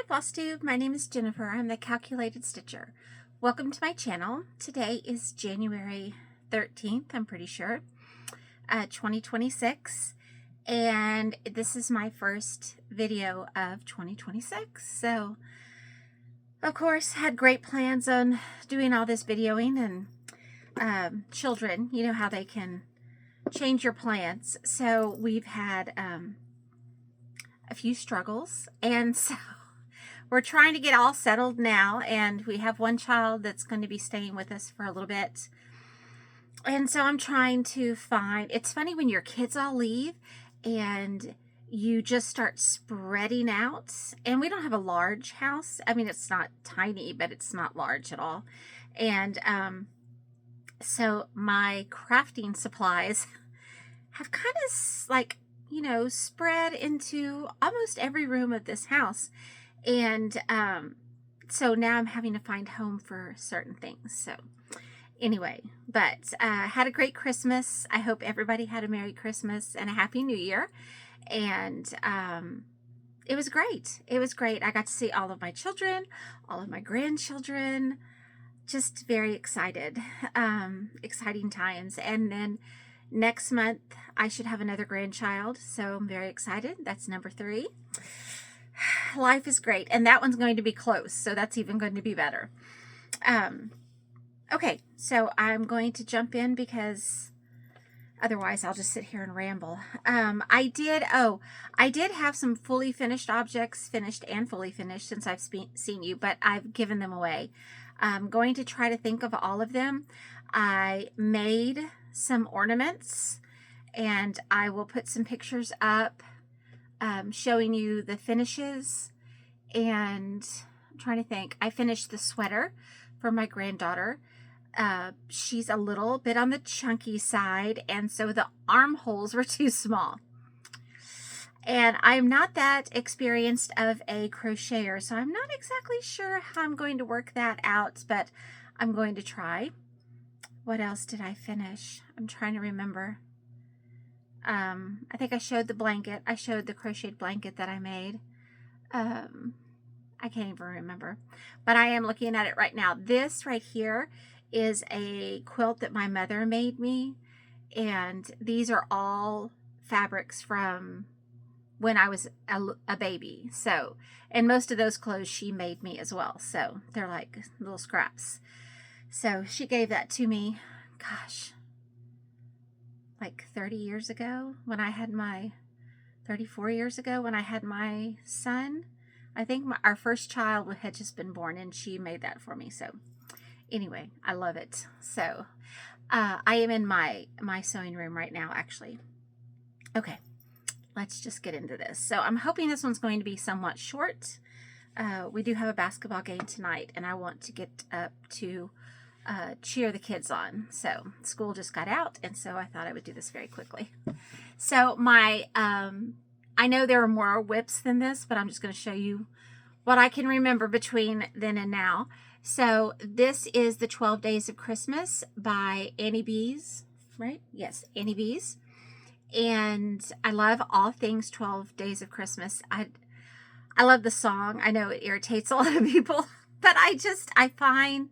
FlossTube, my name is Jennifer. I'm the Calculated Stitcher. Welcome to my channel. Today is January 13th, I'm pretty sure, 2026, and this is my first video of 2026. So, of course, had great plans on doing all this videoing, and children, you know how they can change your plans. So we've had a few struggles, and so we're trying to get all settled now, and we have one child that's going to be staying with us for a little bit. And so I'm trying to find, it's funny when your kids all leave and you just start spreading out. And we don't have a large house. I mean, it's not tiny, but it's not large at all. And so my crafting supplies have kind of like, you know, spread into almost every room of this house. And so now I'm having to find home for certain things. So anyway, but had a great Christmas. I hope everybody had a Merry Christmas and a Happy New Year. And it was great. It was great. I got to see all of my children, all of my grandchildren. Just very excited. Exciting times. And then next month, I should have another grandchild. So I'm very excited. That's number 3. Life is great, and that one's going to be close, so that's even going to be better. Okay, so I'm going to jump in because otherwise I'll just sit here and ramble. I did have some fully finished objects, finished and fully finished, since I've seen you, but I've given them away. I'm going to try to think of all of them. I made some ornaments, and I will put some pictures up showing you the finishes. And I'm trying to think. I finished the sweater for my granddaughter. She's a little bit on the chunky side, and so the armholes were too small. And I'm not that experienced of a crocheter, so I'm not exactly sure how I'm going to work that out, but I'm going to try. What else did I finish? I'm trying to remember. I think I showed the blanket. I showed the crocheted blanket that I made. I can't even remember, but I am looking at it right now. This right here is a quilt that my mother made me, and these are all fabrics from when I was a baby. So, and most of those clothes she made me as well. So they're like little scraps. So she gave that to me, gosh, like 30 years ago when I had my, 34 years ago when I had my son. I think our first child had just been born, and she made that for me. So anyway, I love it. So I am in my sewing room right now, actually. Okay, let's just get into this. So I'm hoping this one's going to be somewhat short. We do have a basketball game tonight, and I want to get up to cheer the kids on. So school just got out, and so I thought I would do this very quickly. So my I know there are more whips than this, but I'm just going to show you what I can remember between then and now. So this is the 12 Days of Christmas by Annie Bees, right? Yes, Annie Bees. And I love all things 12 Days of Christmas. I love the song. I know it irritates a lot of people, but I find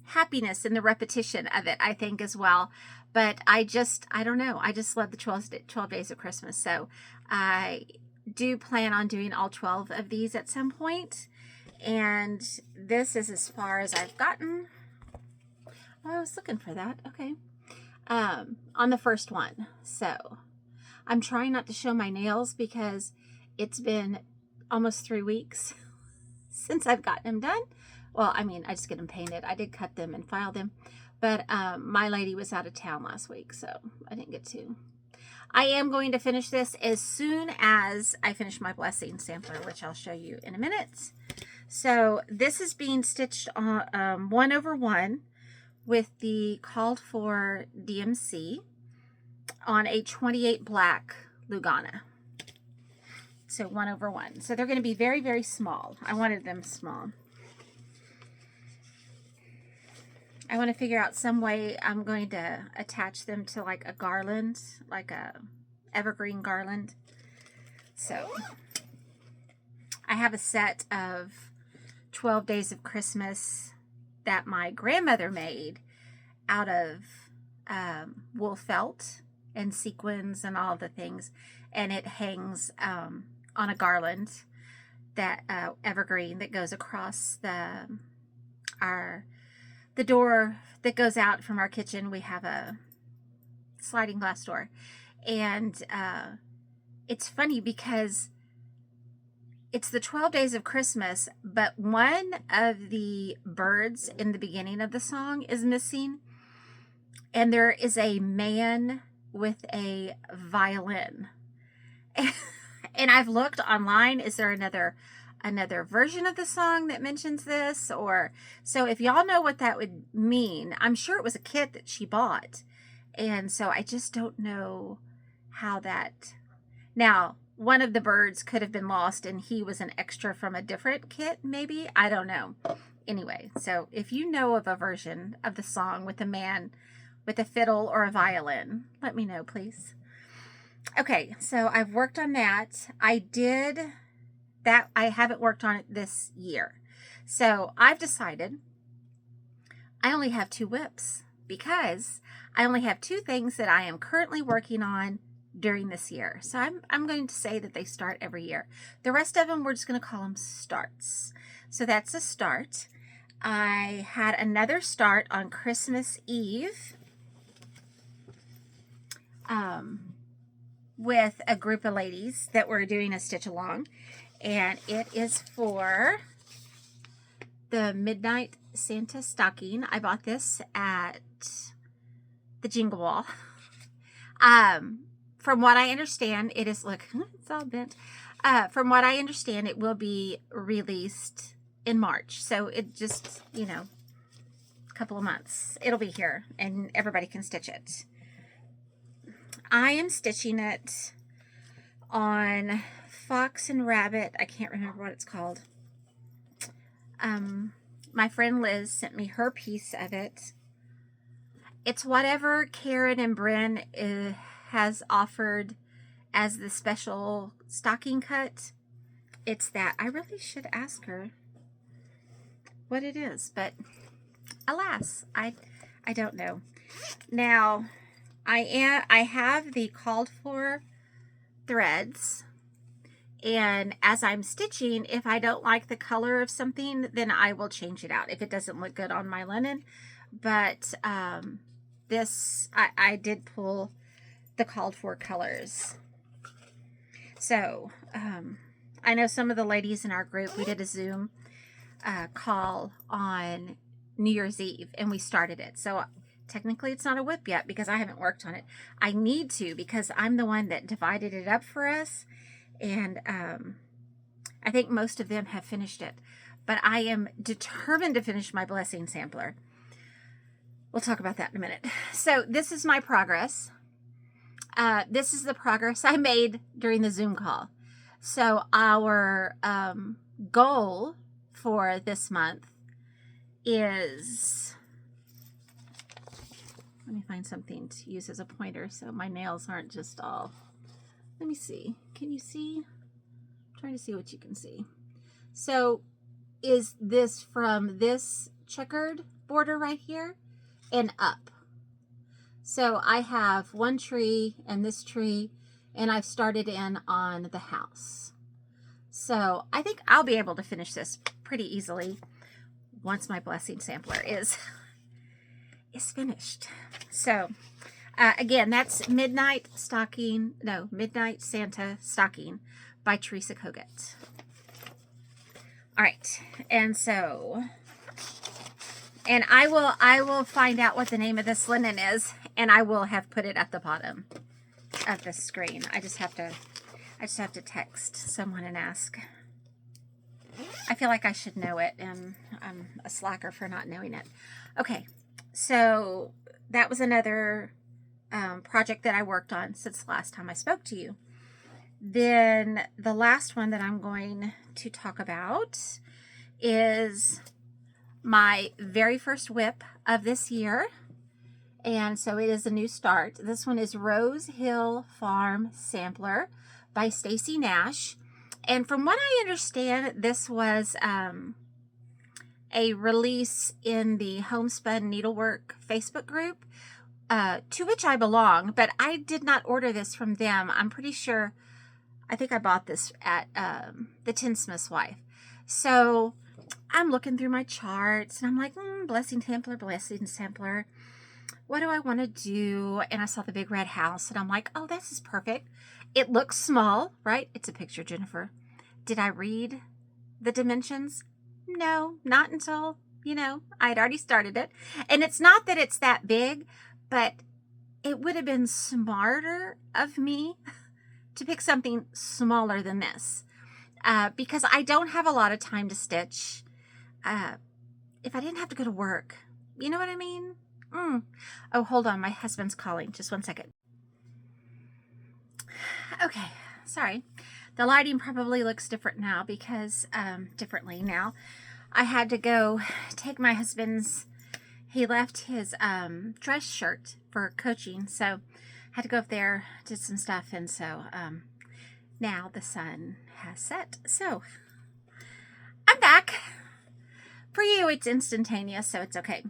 happiness in the repetition of it, I think, as well. But I don't know. I just love the 12 Days of Christmas. So I do plan on doing all 12 of these at some point. And this is as far as I've gotten. Oh, I was looking for that. Okay. On the first one. So I'm trying not to show my nails because it's been almost 3 weeks since I've gotten them done. Well, I mean, I just get them painted. I did cut them and file them. But my lady was out of town last week, so I didn't get to. I am going to finish this as soon as I finish my blessing sampler, which I'll show you in a minute. So this is being stitched on 1/1 with the called for DMC on a 28 black Lugana. So 1/1. So they're going to be very, very small. I wanted them small. I want to figure out some way I'm going to attach them to like a garland, like a evergreen garland. So I have a set of 12 Days of Christmas that my grandmother made out of wool felt and sequins and all the things, and it hangs on a garland, that evergreen that goes across the door that goes out from our kitchen. We have a sliding glass door, and it's funny because it's the 12 Days of Christmas, but one of the birds in the beginning of the song is missing, and there is a man with a violin. And I've looked online, is there another version of the song that mentions this? Or so if y'all know what that would mean, I'm sure it was a kit that she bought, and so I just don't know how that. Now, one of the birds could have been lost and he was an extra from a different kit, maybe. I don't know. Anyway, so if you know of a version of the song with a man with a fiddle or a violin, let me know, please. Okay, so I've worked on that. I haven't worked on it this year. So I've decided I only have 2 whips because I only have 2 things that I am currently working on during this year. So I'm going to say that they start every year. The rest of them, we're just going to call them starts. So that's a start. I had another start on Christmas Eve with a group of ladies that were doing a stitch along, and it is for the Midnight Santa stocking. I bought this at the Jingle Wall. From what I understand, it is, look, it's all bent. From what I understand, it will be released in March. So it just, a couple of months. It'll be here and everybody can stitch it. I am stitching it on Fox and Rabbit. I can't remember what it's called. My friend Liz sent me her piece of it. It's whatever Karen and Bryn has offered as the special stocking cut. It's that. I really should ask her what it is, but alas, I don't know. Now, I have the called for threads, and as I'm stitching, if I don't like the color of something, then I will change it out if it doesn't look good on my linen. But this, I did pull the called for colors. So I know some of the ladies in our group, we did a Zoom call on New Year's Eve, and we started it. So technically it's not a whip yet because I haven't worked on it. I need to, because I'm the one that divided it up for us, and I think most of them have finished it, but I am determined to finish my blessing sampler. We'll talk about that in a minute. So this is my progress. This is the progress I made during the Zoom call. So our goal for this month is, let me find something to use as a pointer so my nails aren't just all, let me see. Can you see? I'm trying to see what you can see. So is this from this checkered border right here and up? So I have one tree and this tree, and I've started in on the house. So I think I'll be able to finish this pretty easily once my blessing sampler is finished. So again, that's Midnight Santa Stocking by Teresa Kogut. All right, and so, and I will find out what the name of this linen is, and I will have put it at the bottom of the screen. I just have to text someone and ask. I feel like I should know it, and I'm a slacker for not knowing it. Okay, so that was another project that I worked on since the last time I spoke to you. Then the last one that I'm going to talk about is my very first whip of this year. And so it is a new start. This one is Rose Hill Farm Sampler by Stacy Nash. And from what I understand, this was a release in the Homespun Needlework Facebook group, to which I belong, but I did not order this from them. I'm pretty sure, I think I bought this at the Tinsmith's wife. So I'm looking through my charts and I'm like, blessing sampler, blessing sampler. What do I want to do? And I saw the big red house and I'm like, oh, this is perfect. It looks small, right? It's a picture, Jennifer. Did I read the dimensions? No, not until, you know, I had already started it. And it's not that it's that big, but it would have been smarter of me to pick something smaller than this, because I don't have a lot of time to stitch. If I didn't have to go to work, you know what I mean? Oh, hold on. My husband's calling. Just one second. Okay. Sorry. The lighting probably looks different now because, differently now. I had to go take my husband's, he left his, dress shirt for coaching. So I had to go up there, did some stuff. And so, now the sun has set. So I'm back. For you, it's instantaneous, so it's okay.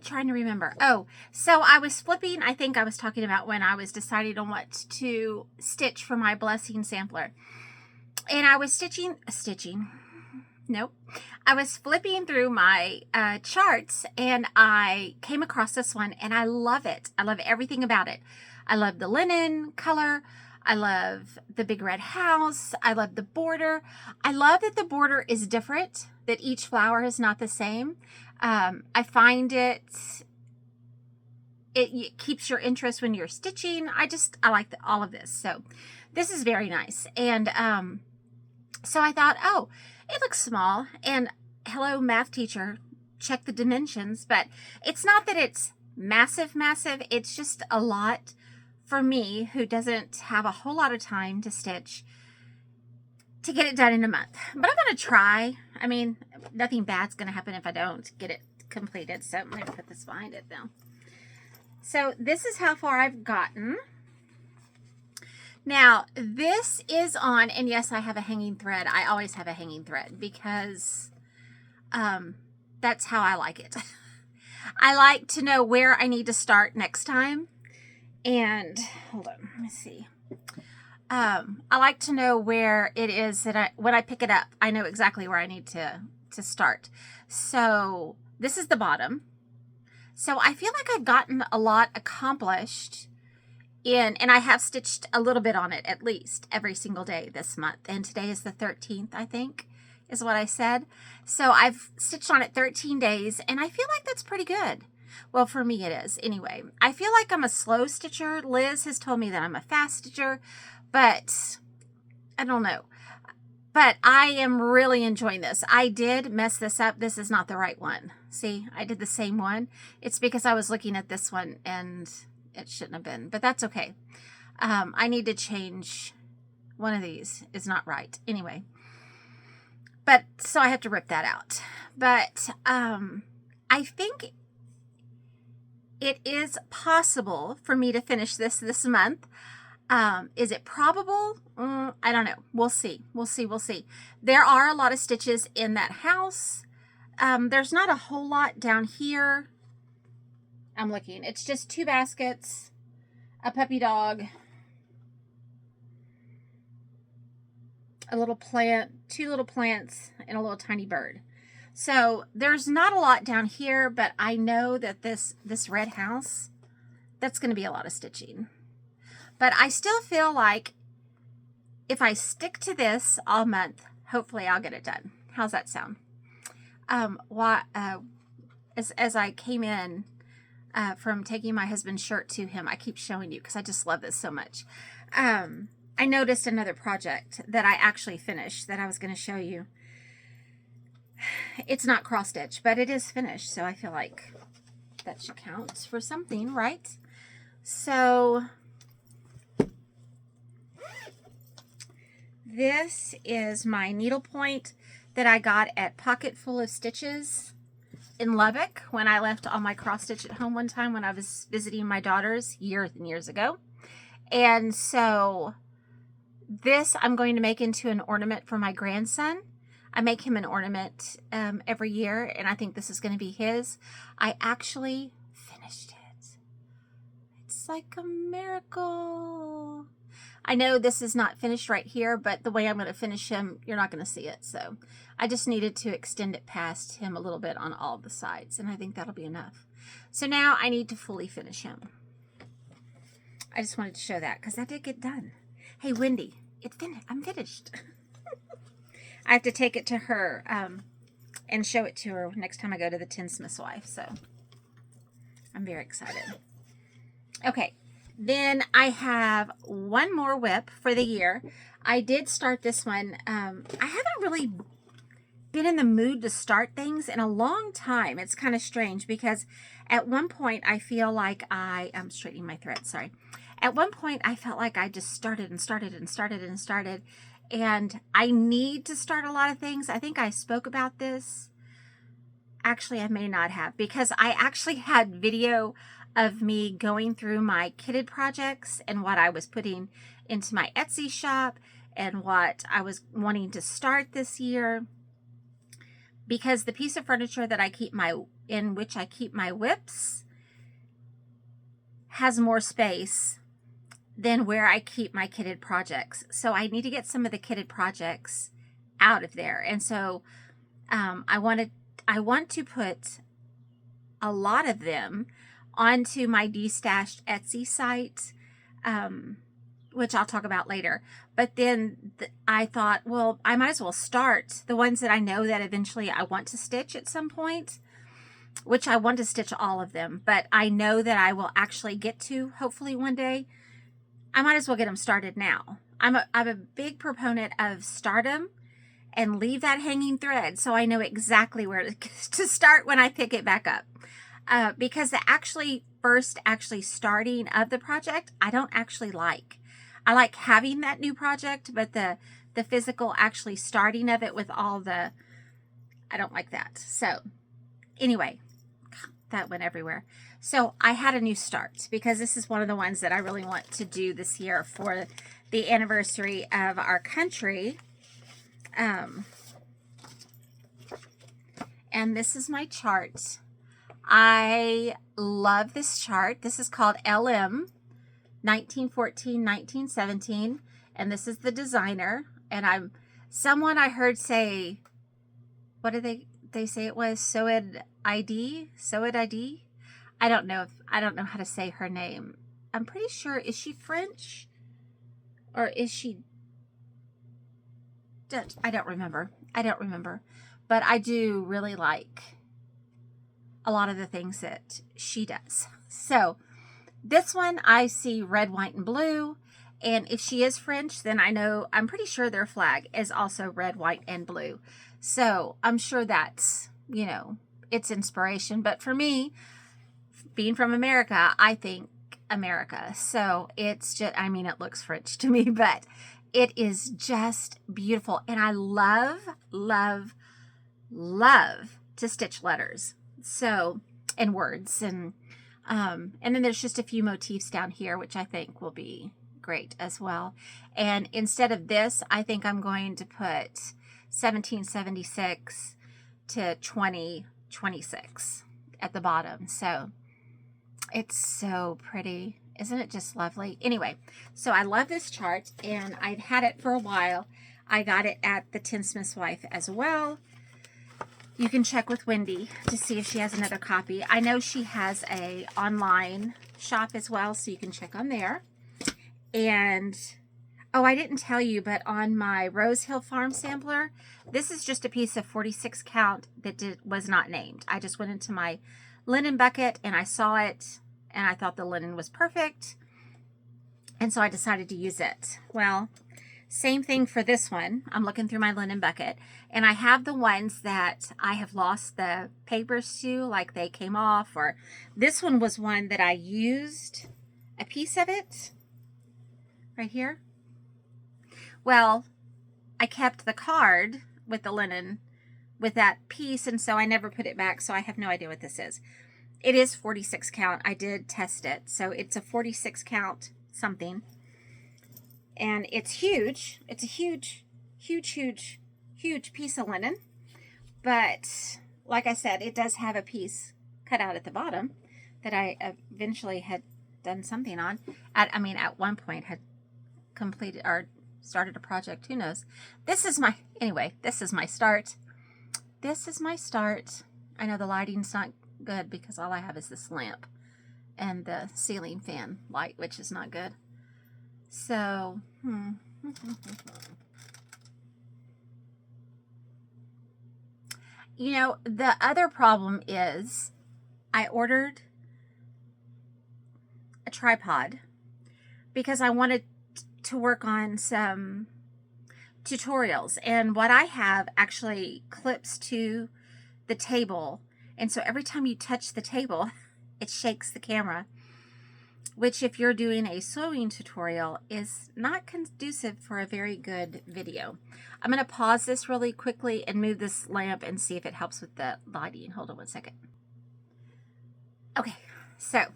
Trying to remember. Oh, so I was flipping. I think I was talking about when I was deciding on what to stitch for my blessing sampler. And I was Nope. I was flipping through my charts and I came across this one and I love it. I love everything about it. I love the linen color. I love the big red house. I love the border. I love that the border is different, that each flower is not the same. I find it keeps your interest when you're stitching. I like all of this. So this is very nice. And so I thought, oh, it looks small. And hello, math teacher, check the dimensions. But it's not that it's massive, massive. It's just a lot for me, who doesn't have a whole lot of time to stitch, to get it done in a month. But I'm going to try. I mean, nothing bad's going to happen if I don't get it completed. So I'm going to put this behind it now. So this is how far I've gotten. Now, this is on, and yes, I have a hanging thread. I always have a hanging thread because that's how I like it. I like to know where I need to start next time. And hold on, let me see. I like to know where it is that when I pick it up, I know exactly where I need to start. So this is the bottom. So I feel like I've gotten a lot accomplished and I have stitched a little bit on it at least every single day this month. And today is the 13th, I think, is what I said. So I've stitched on it 13 days and I feel like that's pretty good. Well, for me it is. Anyway, I feel like I'm a slow stitcher. Liz has told me that I'm a fast stitcher, but I don't know. But I am really enjoying this. I did mess this up. This is not the right one. See, I did the same one. It's because I was looking at this one and it shouldn't have been, but that's okay. I need to change one of these. Is not right. Anyway, but so I have to rip that out. But I think it is possible for me to finish this month. Is it probable? I don't know. We'll see. We'll see. There are a lot of stitches in that house. There's not a whole lot down here. I'm looking. It's just 2 baskets, a puppy dog, a little plant, 2 little plants, and a little tiny bird. So there's not a lot down here, but I know that this red house, that's going to be a lot of stitching. But I still feel like if I stick to this all month, hopefully I'll get it done. How's that sound? As I came in from taking my husband's shirt to him, I keep showing you because I just love this so much. I noticed another project that I actually finished that I was going to show you. It's not cross stitch, but it is finished, so I feel like that should count for something, right? So this is my needlepoint that I got at Pocket Full of Stitches in Lubbock when I left all my cross stitch at home one time when I was visiting my daughters years and years ago. And so this I'm going to make into an ornament for my grandson. I make him an ornament every year, and I think this is going to be his. I actually finished it. It's like a miracle. I know this is not finished right here, but the way I'm going to finish him, you're not going to see it. So I just needed to extend it past him a little bit on all the sides, and I think that'll be enough. So now I need to fully finish him. I just wanted to show that because that did get done. Hey, Wendy, I'm finished. I have to take it to her and show it to her next time I go to the Tinsmith's wife. So I'm very excited. Okay, then I have one more whip for the year. I did start this one. I haven't really been in the mood to start things in a long time. It's kind of strange because at one point I feel like I'm straightening my thread, sorry. At one point I felt like I just started and started and started and started, and I need to start a lot of things. I think I spoke about this. Actually, I may not have, because I actually had video of me going through my kitted projects and what I was putting into my Etsy shop and what I was wanting to start this year. Because the piece of furniture that in which I keep my whips has more space than where I keep my kitted projects. So I need to get some of the kitted projects out of there. And so I want to put a lot of them onto my destashed Etsy site, which I'll talk about later. But then I thought, well, I might as well start the ones that I know that eventually I want to stitch at some point, which I want to stitch all of them, but I know that I will actually get to hopefully one day. I might as well get them started now. I'm a big proponent of start them and leave that hanging thread so I know exactly where to start when I pick it back up. Because the first starting of the project, I don't actually like. I like having that new project, but the physical actually starting of it with all the, I don't like that. So anyway, that went everywhere. So I had a new start because this is one of the ones that I really want to do this year for the anniversary of our country. And this is my chart. I love this chart. This is called LM 1914-1917, and this is the designer. And someone I heard say, what did they say it was? Soed ID? I don't know how to say her name. I'm pretty sure, is she French? Or is she Dutch? I don't remember. But I do really like a lot of the things that she does. So this one I see red, white, and blue. And if she is French, then I'm pretty sure their flag is also red, white, and blue. So I'm sure that's, it's inspiration. But for me, being from America, I think America. So it's just, it looks French to me, but it is just beautiful. And I love, love, love to stitch letters. So, and words. And then there's just a few motifs down here, which I think will be great as well. And instead of this, I think I'm going to put 1776 to 2026 at the bottom. So it's so pretty. Isn't it just lovely? Anyway, so I love this chart, and I've had it for a while. I got it at the Tinsmith's wife as well. You can check with Wendy to see if she has another copy. I know she has a online shop as well, so you can check on there. And, oh, I didn't tell you, but on my Rose Hill Farm sampler, this is just a piece of 46 count that was not named. I just went into my linen bucket and I saw it and I thought the linen was perfect. And so I decided to use it. Well, same thing for this one. I'm looking through my linen bucket and I have the ones that I have lost the papers to, like they came off, or this one was one that I used a piece of it right here. Well, I kept the card with the linen with that piece, and so I never put it back, so I have no idea what this is. It is 46 count. I did test it, so it's a 46 count something. And it's huge. It's a huge, huge, huge, huge piece of linen. But like I said, it does have a piece cut out at the bottom that I eventually had done something on. At one point had completed or started a project. Who knows? This is my start. This is my start. I know the lighting's not good because all I have is this lamp and the ceiling fan light, which is not good. So, you know, the other problem is I ordered a tripod because I wanted to work on some tutorials, and what I have actually clips to the table, and so every time you touch the table it shakes the camera, which if you're doing a sewing tutorial is not conducive for a very good video. I'm going to pause this really quickly and move this lamp and see if it helps with the lighting. Hold on one second. Okay, so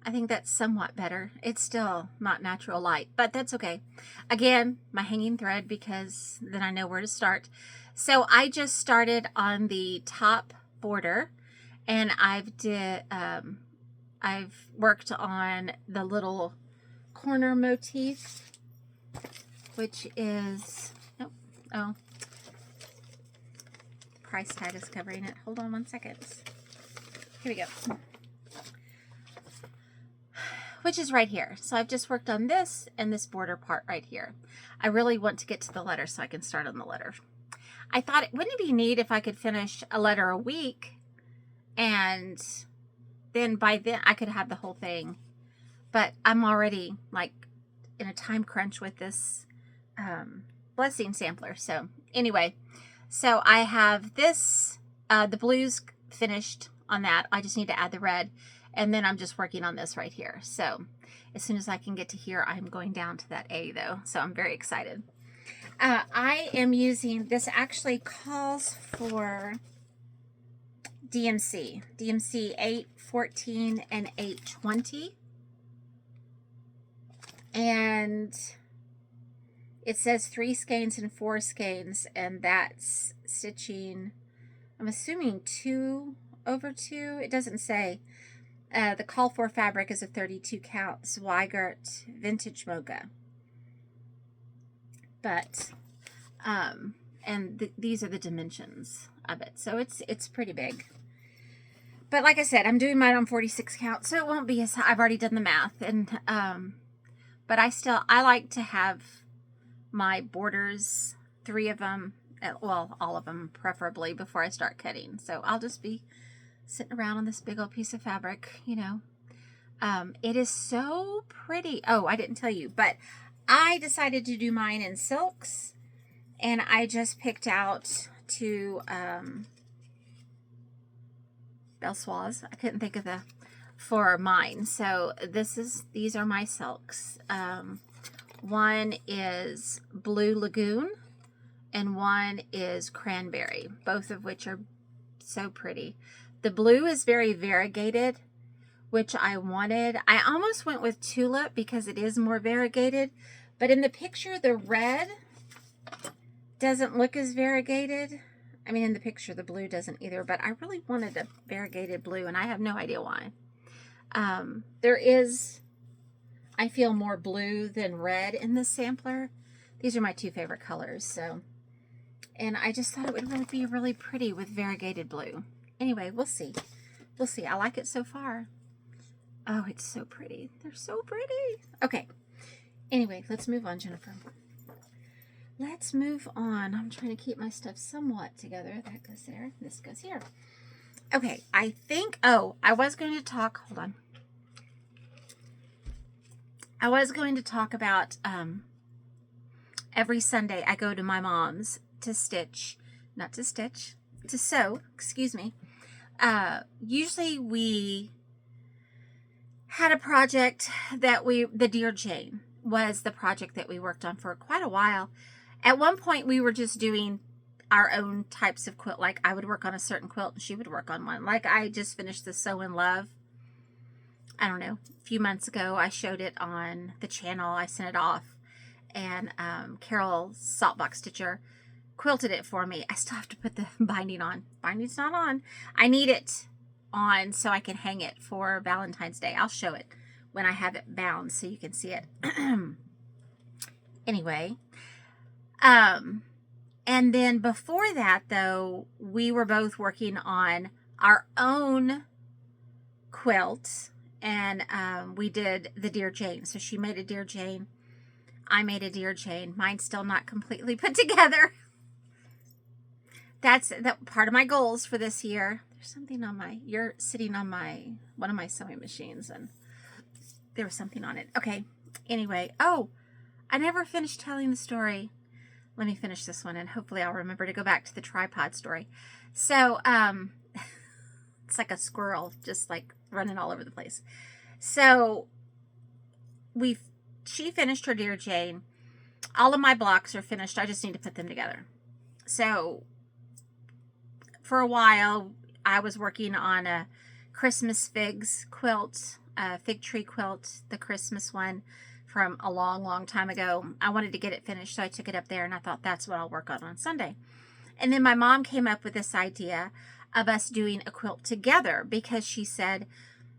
I think that's somewhat better. It's still not natural light, but that's okay. Again, my hanging thread, because then I know where to start. So I just started on the top border, and I've worked on the little corner motif, which is, oh, the price tag is covering it. Hold on one second. Here we go. Which is right here. So I've just worked on this and this border part right here. I really want to get to the letter so I can start on the letter. I thought, wouldn't it be neat if I could finish a letter a week, and then by then I could have the whole thing. But I'm already like in a time crunch with this blessing sampler. So anyway, so I have this, the blues finished on that. I just need to add the red. And then I'm just working on this right here. So as soon as I can get to here, I'm going down to that A though. So I'm very excited. I am using, this actually calls for DMC 814 and 820. And it says 3 skeins and 4 skeins, and that's stitching, I'm assuming 2 over 2. It doesn't say. The call for fabric is a 32 count Zweigart vintage mocha. But, and these are the dimensions of it. So it's pretty big. But like I said, I'm doing mine on 46 count, so it won't be as, I've already done the math. And, but I like to have my borders, 3 of them, well, all of them preferably, before I start cutting. So I'll just be sitting around on this big old piece of fabric, you know. It is so pretty. Oh, I didn't tell you, but I decided to do mine in silks, and I just picked out 2 Belsoise. I couldn't think of the for mine. So these are my silks. One is Blue Lagoon and one is Cranberry, both of which are so pretty. The blue is very variegated, which I wanted. I almost went with Tulip because it is more variegated, but in the picture, the red doesn't look as variegated. I mean, in the picture, the blue doesn't either, but I really wanted a variegated blue, and I have no idea why. There is, I feel, more blue than red in this sampler. These are my 2 favorite colors, so, and I just thought it would really be really pretty with variegated blue. Anyway, we'll see. We'll see. I like it so far. Oh, it's so pretty. They're so pretty. Okay. Anyway, let's move on, Jennifer. Let's move on. I'm trying to keep my stuff somewhat together. That goes there. This goes here. Okay, I think, oh, I was going to talk, hold on. I was going to talk about every Sunday I go to my mom's to stitch, not to stitch, to sew, excuse me. Usually we had a project that the Dear Jane was the project that we worked on for quite a while. At one point we were just doing our own types of quilt. Like I would work on a certain quilt and she would work on one. Like I just finished the Sew in Love, I don't know, a few months ago. I showed it on the channel. I sent it off and Carol Saltbox Stitcher quilted it for me. I still have to put the binding on. Binding's not on. I need it on so I can hang it for Valentine's Day. I'll show it when I have it bound so you can see it. Anyway, and then before that, though, we were both working on our own quilt, and we did the Dear Jane. So she made a Dear Jane. I made a Dear Jane. Mine's still not completely put together. That's part of my goals for this year. There's something on my, you're sitting on my, one of my sewing machines, and there was something on it. Okay. Anyway. Oh, I never finished telling the story. Let me finish this one, and hopefully I'll remember to go back to the tripod story. So, it's like a squirrel just like running all over the place. So she finished her Dear Jane. All of my blocks are finished. I just need to put them together. So for a while, I was working on a Christmas figs quilt, a fig tree quilt, the Christmas one from a long, long time ago. I wanted to get it finished, so I took it up there, and I thought that's what I'll work on Sunday. And then my mom came up with this idea of us doing a quilt together, because she said,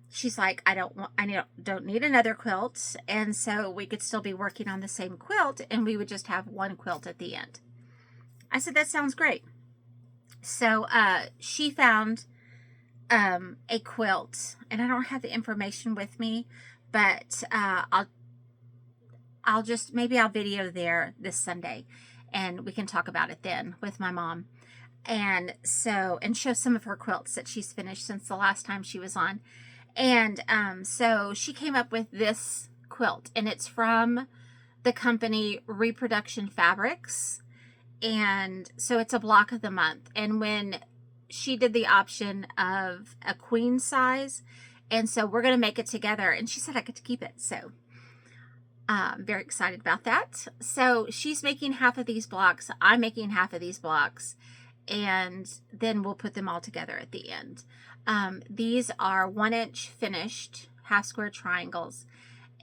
she's like, I don't need another quilt, and so we could still be working on the same quilt, and we would just have one quilt at the end. I said, that sounds great. So she found a quilt, and I don't have the information with me, but I'll just, maybe I'll video there this Sunday, and we can talk about it then with my mom. And so, and show some of her quilts that she's finished since the last time she was on. And so she came up with this quilt, and it's from the company Reproduction Fabrics. And so it's a block of the month. And when she did the option of a queen size, and so we're going to make it together, and she said I get to keep it. So I'm very excited about that. So she's making half of these blocks. I'm making half of these blocks. And then we'll put them all together at the end. These are 1-inch finished half square triangles.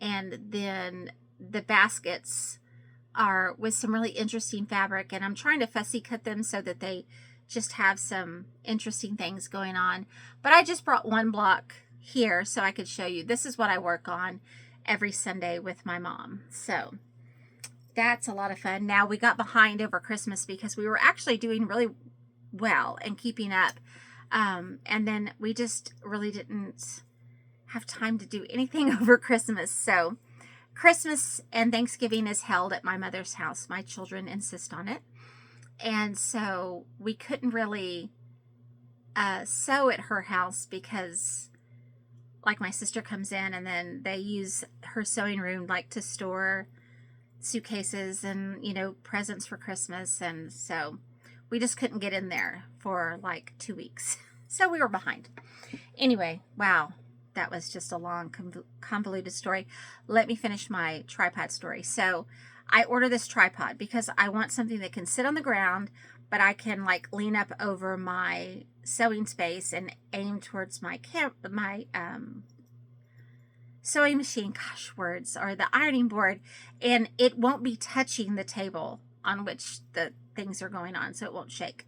And then the baskets are with some really interesting fabric. And I'm trying to fussy cut them so that they just have some interesting things going on. But I just brought one block here so I could show you. This is what I work on every Sunday with my mom. So that's a lot of fun. Now, we got behind over Christmas because we were actually doing really well and keeping up. And then we just really didn't have time to do anything over Christmas. So Christmas and Thanksgiving is held at my mother's house. My children insist on it. And so we couldn't really sew at her house because, like, my sister comes in and then they use her sewing room like to store suitcases and, you know, presents for Christmas. And so we just couldn't get in there for like 2 weeks. So we were behind. Anyway, wow, that was just a long, convoluted story. Let me finish my tripod story. So I ordered this tripod because I want something that can sit on the ground, but I can like lean up over my sewing space and aim towards my sewing machine, gosh, words, or the ironing board, and it won't be touching the table on which the things are going on, so it won't shake.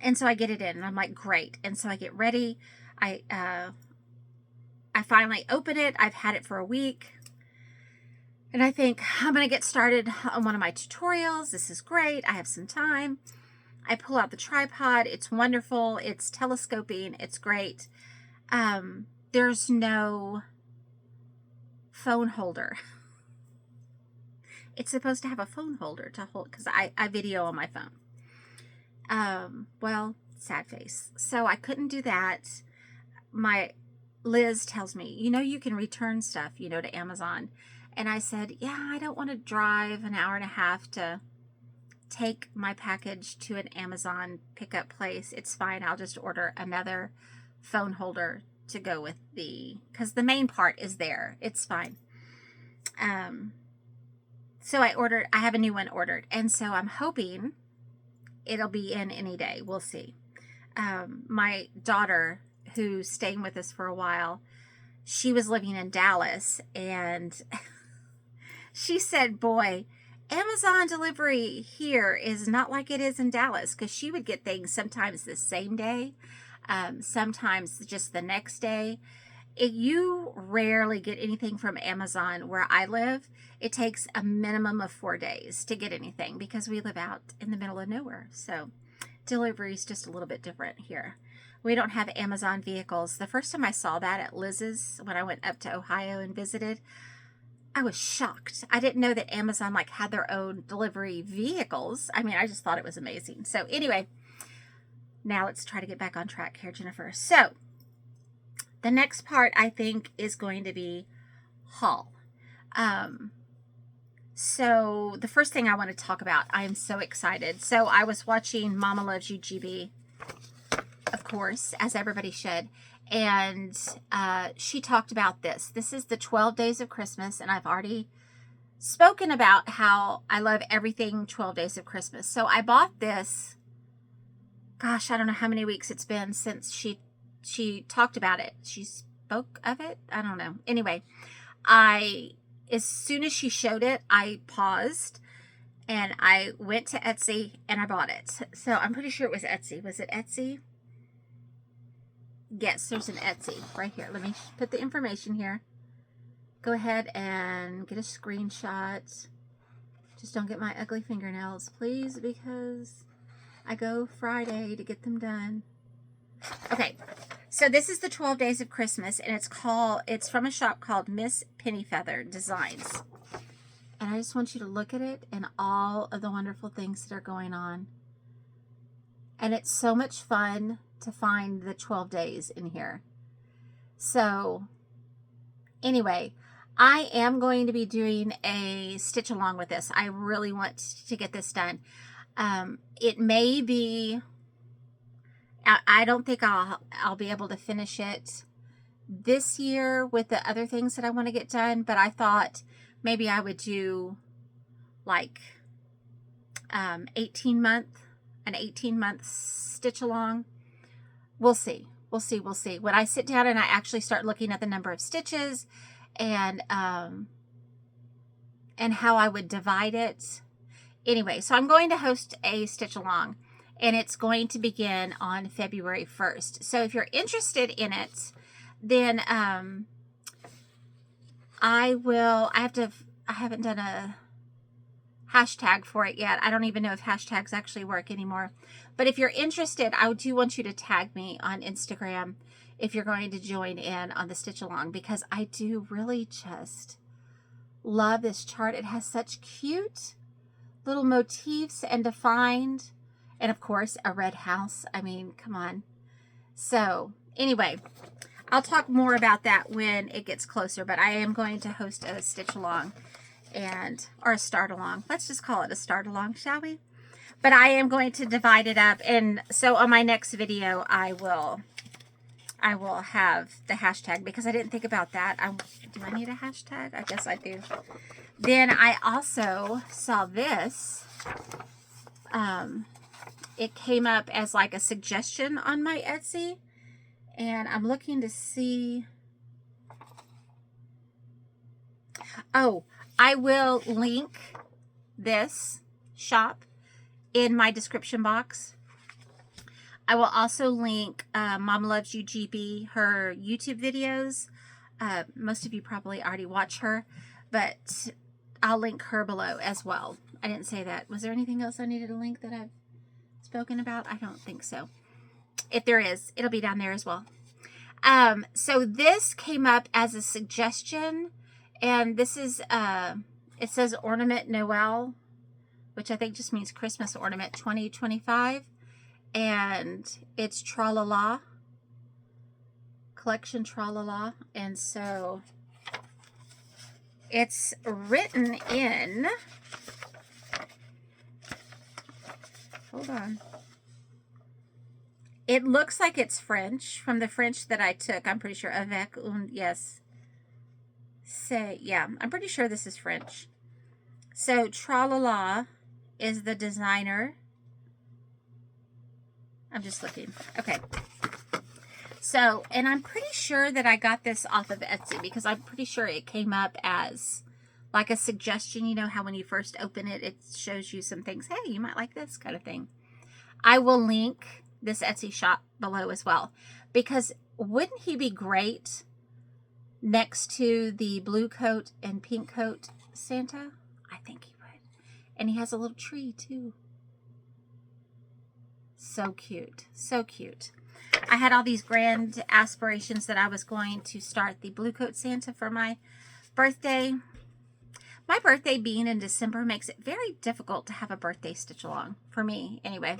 And so I get it in, and I'm like, great. And so I get ready. I finally open it. I've had it for a week, and I think I'm going to get started on one of my tutorials. This is great. I have some time. I pull out the tripod. It's wonderful. It's telescoping. It's great. There's no phone holder. It's supposed to have a phone holder to hold, because I video on my phone. Well, sad face. So I couldn't do that. My Liz tells me, you know, you can return stuff, you know, to Amazon. And I said, yeah, I don't want to drive an hour and a half to take my package to an Amazon pickup place. It's fine. I'll just order another phone holder to go with because the main part is there. It's fine. So I have a new one ordered. And so I'm hoping it'll be in any day. We'll see. My daughter, who's staying with us for a while, she was living in Dallas, and she said, boy, Amazon delivery here is not like it is in Dallas, because she would get things sometimes the same day, sometimes just the next day. You rarely get anything from Amazon where I live. It takes a minimum of 4 days to get anything because we live out in the middle of nowhere. So delivery is just a little bit different here. We don't have Amazon vehicles. The first time I saw that at Liz's, when I went up to Ohio and visited, I was shocked. I didn't know that Amazon like had their own delivery vehicles. I mean, I just thought it was amazing. So anyway, now let's try to get back on track here, Jennifer. So the next part, I think, is going to be haul. So the first thing I want to talk about, I am so excited. So I was watching Momma Loves You GB, of course, as everybody should. And she talked about this. This is the 12 Days of Christmas. And I've already spoken about how I love everything 12 Days of Christmas. So I bought this. Gosh, I don't know how many weeks it's been since she talked about it. She spoke of it. I don't know. Anyway, as soon as she showed it, I paused and I went to Etsy and I bought it. So I'm pretty sure it was Etsy. Was it Etsy? Yes, there's an Etsy right here. Let me put the information here. Go ahead and get a screenshot. Just don't get my ugly fingernails, please, because I go Friday to get them done. Okay, so this is the 12 Days of Christmas, and it's from a shop called Miss Pennyfeather Designs. And I just want you to look at it and all of the wonderful things that are going on. And it's so much fun to find the 12 days in here. So anyway, I am going to be doing a stitch along with this. I really want to get this done. It may be, I don't think I'll be able to finish it this year with the other things that I want to get done, but I thought maybe I would do like an 18-month stitch along. We'll see. We'll see. When I sit down and I actually start looking at the number of stitches and how I would divide it. Anyway, so I'm going to host a stitch along, and it's going to begin on February 1st. So if you're interested in it, then I haven't done a hashtag for it yet. I don't even know if hashtags actually work anymore. But if you're interested, I do want you to tag me on Instagram if you're going to join in on the stitch along, because I do really just love this chart. It has such cute little motifs and defined, and of course a red house. I mean, come on. So anyway, I'll talk more about that when it gets closer, but I am going to host a stitch along or a start along. Let's just call it a start along, shall we? But I am going to divide it up, and so on my next video I will have the hashtag, because I didn't think about that. Do I need a hashtag? I guess I do. Then I also saw this. It came up as like a suggestion on my Etsy, and I'm looking to see. Oh, I will link this shop in my description box. I will also link Momma Loves You GB, her YouTube videos. Most of you probably already watch her, but I'll link her below as well. I didn't say that. Was there anything else I needed to link that I've spoken about? I don't think so. If there is, it'll be down there as well. So this came up as a suggestion, and this is, it says Ornament Noel, which I think just means Christmas ornament 2025. And it's TraLaLa Collection, TraLaLa. And so it's written in, hold on. It looks like it's French, from the French that I took. I'm pretty sure, avec un, yes. Yeah, I'm pretty sure this is French. So TraLaLa is the designer. I'm just looking. Okay. So, and I'm pretty sure that I got this off of Etsy, because I'm pretty sure it came up as like a suggestion. You know how when you first open it, it shows you some things. Hey, you might like this kind of thing. I will link this Etsy shop below as well, because wouldn't he be great next to the blue coat and pink coat Santa? I think he would. And he has a little tree too. So cute. So cute. I had all these grand aspirations that I was going to start the blue coat Santa for my birthday. My birthday being in December makes it very difficult to have a birthday stitch along. For me, anyway.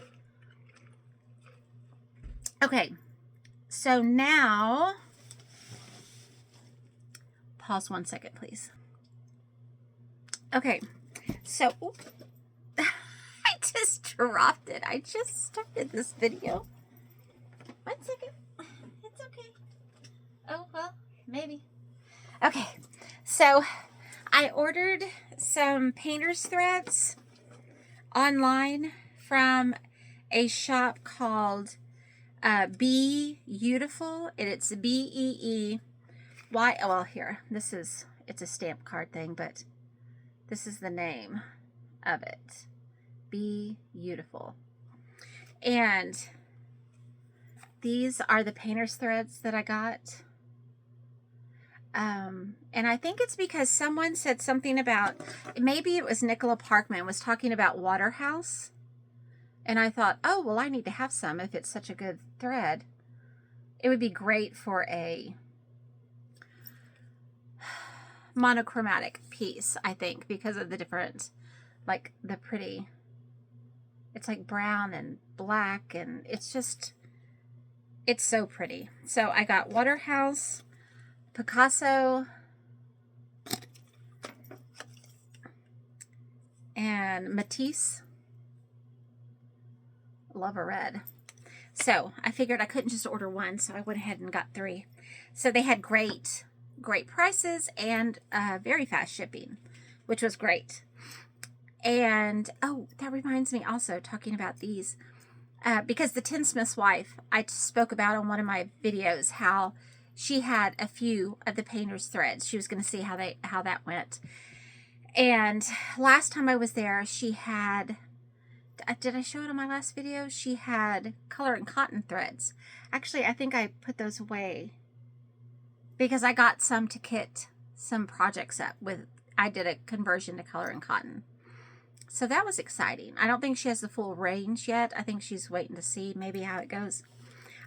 Okay. So now, pause 1 second, please. Okay. So, I just dropped it. I just started this video. 1 second. It's okay. Oh, well, maybe. Okay. So, I ordered some painter's threads online from a shop called Be Beautiful, and it's BEEY. Well, here, it's a stamp card thing, but this is the name of it. Be Beautiful. And these are the painter's threads that I got. And I think it's because someone said something about, maybe it was Nicola Parkman was talking about Waterhouse. And I thought, oh, well, I need to have some if it's such a good thread. It would be great for a monochromatic piece, I think, because of the different, like the pretty, it's like brown and black, and it's just, it's so pretty. So I got Waterhouse, Picasso, and Matisse. Love a red. So I figured I couldn't just order one, so I went ahead and got 3. So they had great prices and very fast shipping, which was great. And oh, that reminds me also, talking about these, because the Tinsmith's wife, I spoke about on one of my videos how she had a few of the painter's threads. She was going to see how that went. And last time I was there, she had, did I show it on my last video? She had color and cotton threads. Actually, I think I put those away because I got some to kit some projects up with. I did a conversion to color and cotton. So that was exciting. I don't think she has the full range yet. I think she's waiting to see maybe how it goes.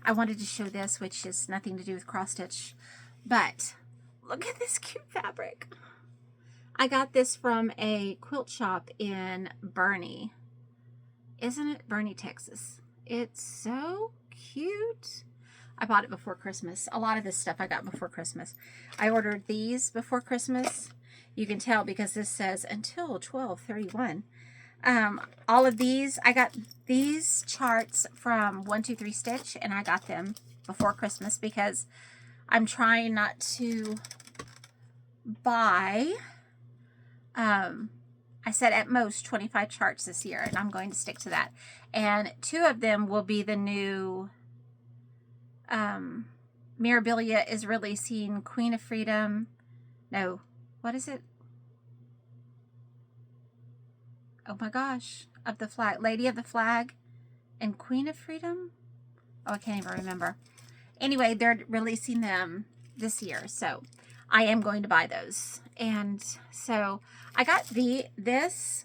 I wanted to show this, which is nothing to do with cross stitch, but look at this cute fabric. I got this from a quilt shop in Boerne. Isn't it? Boerne, Texas. It's so cute. I bought it before Christmas. A lot of this stuff I got before Christmas. I ordered these before Christmas. You can tell because this says until 12/31. All of these, I got these charts from 123 Stitch, and I got them before Christmas because I'm trying not to buy, I said at most 25 charts this year, and I'm going to stick to that. And 2 of them will be the new, Mirabilia is releasing Queen of Freedom. No, what is it? Oh my gosh, of the flag, Lady of the Flag and Queen of Freedom. Oh, I can't even remember. Anyway, they're releasing them this year, so I am going to buy those. And so I got this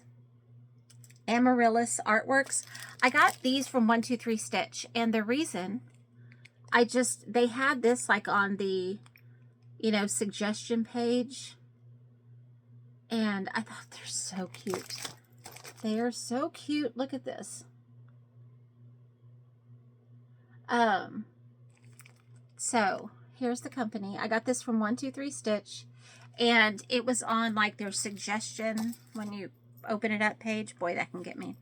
Amaryllis Artworks. I got these from 123 Stitch, and the reason they had this like on the, you know, suggestion page, and I thought they're so cute. They are so cute. Look at this. So here's the company. I got this from 123 Stitch, and it was on like their suggestion when you open it up page. Boy, that can get me.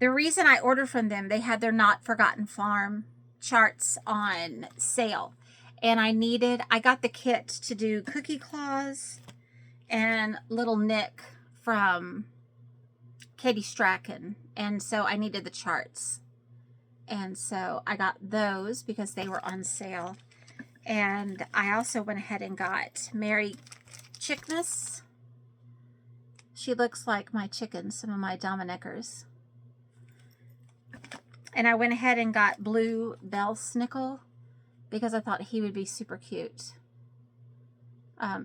The reason I ordered from them, they had their Not Forgotten Farm charts on sale, and I got the kit to do Cookie Claus and Little Nick from Katie Strachan, and so I needed the charts, and so I got those because they were on sale. And I also went ahead and got Mary Chickness She looks like my chickens, some of my Dominickers. And I went ahead and got blue bell snickle because I thought he would be super cute.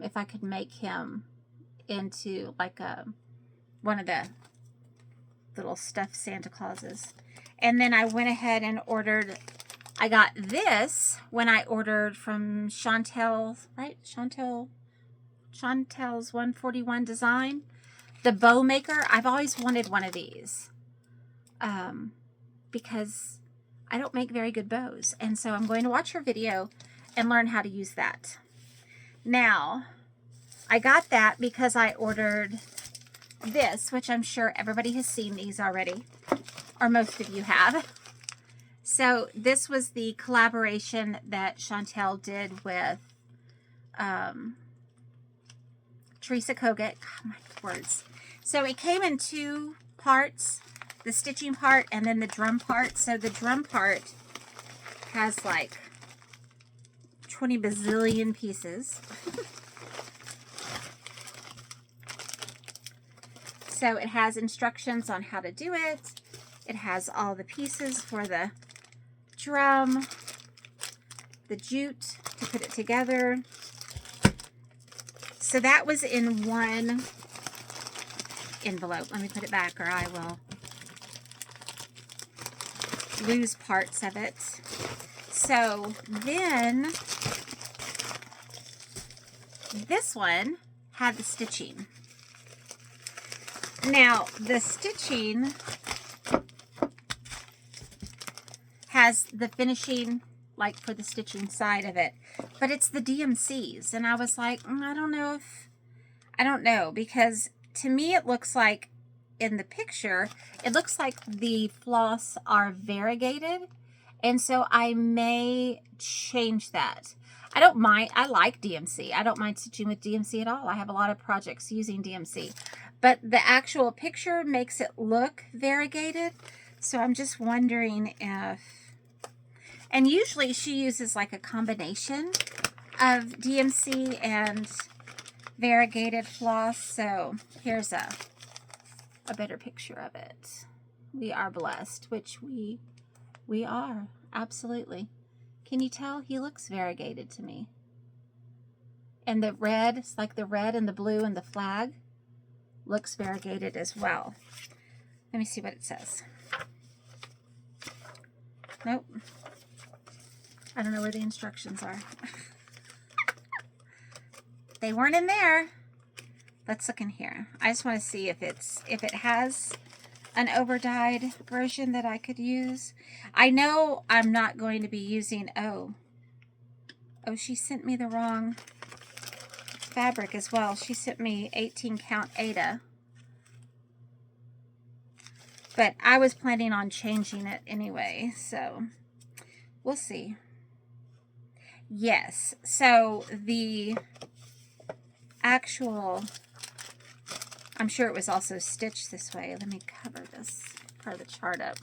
If I could make him into like one of the little stuffed Santa Clauses. And then I went ahead and ordered, I got this when I ordered from Chantel, right? Chantel's 141 Design. The bow maker. I've always wanted one of these. Because I don't make very good bows. And so I'm going to watch her video and learn how to use that. Now, I got that because I ordered this, which I'm sure everybody has seen these already, or most of you have. So this was the collaboration that Chantel did with Teresa Kogut. God, my words. So it came in two parts, the stitching part and then the drum part. So the drum part has like 20 bazillion pieces. So it has instructions on how to do it. It has all the pieces for the drum, the jute to put it together. So that was in one envelope. Let me put it back or I will lose parts of it. So then this one had the stitching. Now the stitching has the finishing, like for the stitching side of it, but it's the DMCs, and I was like, I don't know, because to me it looks like in the picture, it looks like the floss are variegated, and so I may change that. I don't mind. I like DMC. I don't mind stitching with DMC at all. I have a lot of projects using DMC. But the actual picture makes it look variegated. So I'm just wondering if... And usually she uses like a combination of DMC and variegated floss. So here's a better picture of it. We are blessed, which we are. Absolutely. Can you tell? He looks variegated to me. And the red, it's like the red and the blue and the flag looks variegated as well. Let me see what it says. Nope. I don't know where the instructions are. They weren't in there. Let's look in here. I just want to see if it has an over-dyed version that I could use. I know I'm not going to be using, oh, she sent me the wrong fabric as well. She sent me 18 count Ada. But I was planning on changing it anyway, so we'll see. Yes, so the actual, I'm sure it was also stitched this way. Let me cover this part of the chart up.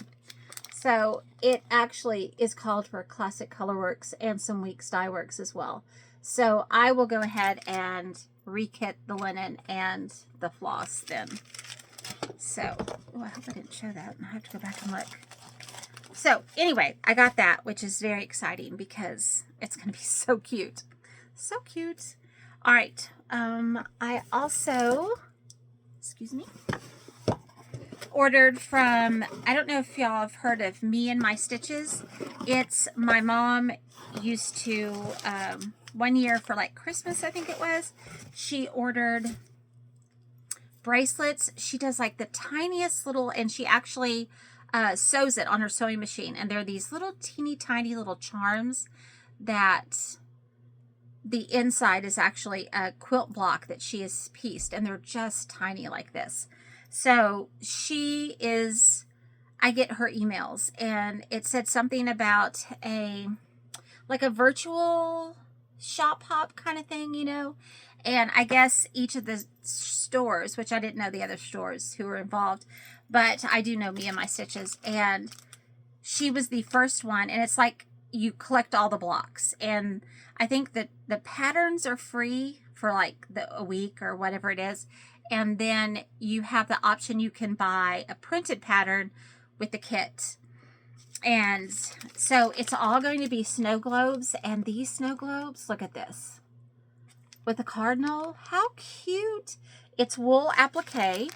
So it actually is called for Classic Colorworks and some Weeks Dye Works as well. So I will go ahead and rekit the linen and the floss then. So, oh, I hope I didn't show that. I have to go back and look. So anyway, I got that, which is very exciting because it's going to be so cute. So cute. All right. I also, excuse me, ordered from, I don't know if y'all have heard of Me and My Stitches. It's my mom used to, one year for like Christmas, I think it was, she ordered bracelets. She does like the tiniest little, and she actually sews it on her sewing machine. And they're these little teeny tiny little charms that the inside is actually a quilt block that she has pieced, and they're just tiny like this. So she is, I get her emails, and it said something about like a virtual shop hop kind of thing, you know. And I guess each of the stores, which I didn't know the other stores who were involved, but I do know Me and My Stitches, and she was the first one, and it's like you collect all the blocks, and I think that the patterns are free for like a week or whatever it is, And then you have the option, you can buy a printed pattern with the kit. And so it's all going to be snow globes. And these snow globes, look at this. With a cardinal, how cute. It's wool applique.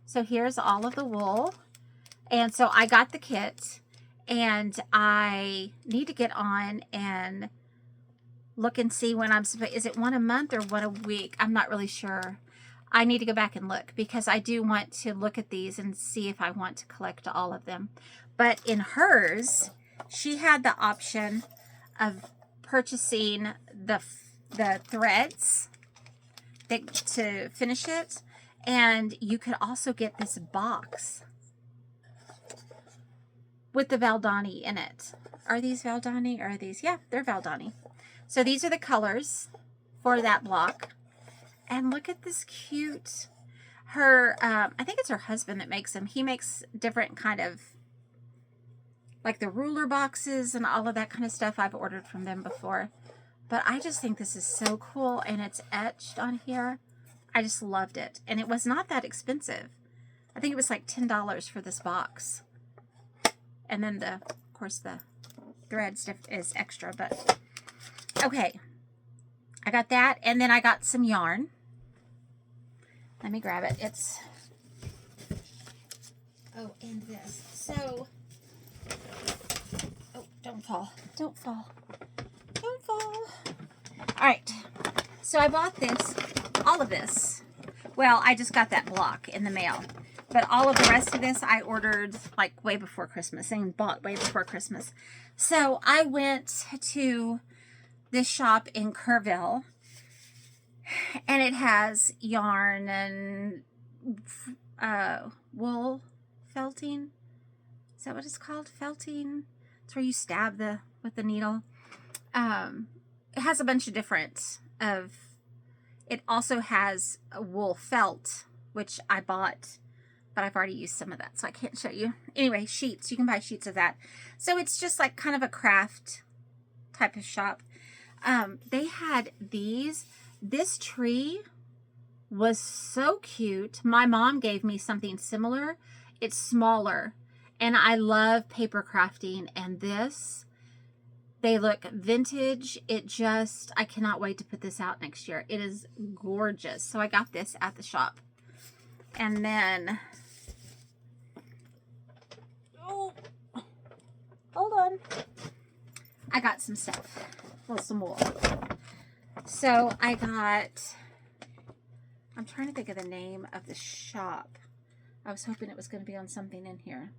So here's all of the wool. And so I got the kit. And I need to get on and look and see when I'm supposed, is it one a month or one a week? I'm not really sure. I need to go back and look because I do want to look at these and see if I want to collect all of them. But in hers, she had the option of purchasing the threads to finish it. And you could also get this box with the Valdani in it. Are these Valdani or are these? Yeah, they're Valdani. So these are the colors for that block. And look at this cute, I think it's her husband that makes them. He makes different kind of, like the ruler boxes and all of that kind of stuff. I've ordered from them before. But I just think this is so cool. And it's etched on here. I just loved it. And it was not that expensive. I think it was like $10 for this box. And then of course the thread stuff is extra, but okay. I got that, and then I got some yarn. Let me grab it. It's, oh, and this. So, oh, don't fall. Don't fall. Don't fall. All right. So I bought this, all of this. Well, I just got that block in the mail. But all of the rest of this I ordered like way before Christmas and bought way before Christmas. So I went to this shop in Kerrville, and it has yarn and wool felting. Is that what it's called? Felting? It's where you stab with the needle. It has a bunch of different it also has a wool felt, which I bought, but I've already used some of that, so I can't show you. Anyway, sheets. You can buy sheets of that. So it's just like kind of a craft type of shop. They had these. This tree was so cute. My mom gave me something similar. It's smaller. And I love paper crafting. And this, they look vintage. I cannot wait to put this out next year. It is gorgeous. So I got this at the shop. And then, oh, hold on. I got some stuff. Well, some wool. So I got, I'm trying to think of the name of the shop. I was hoping it was going to be on something in here.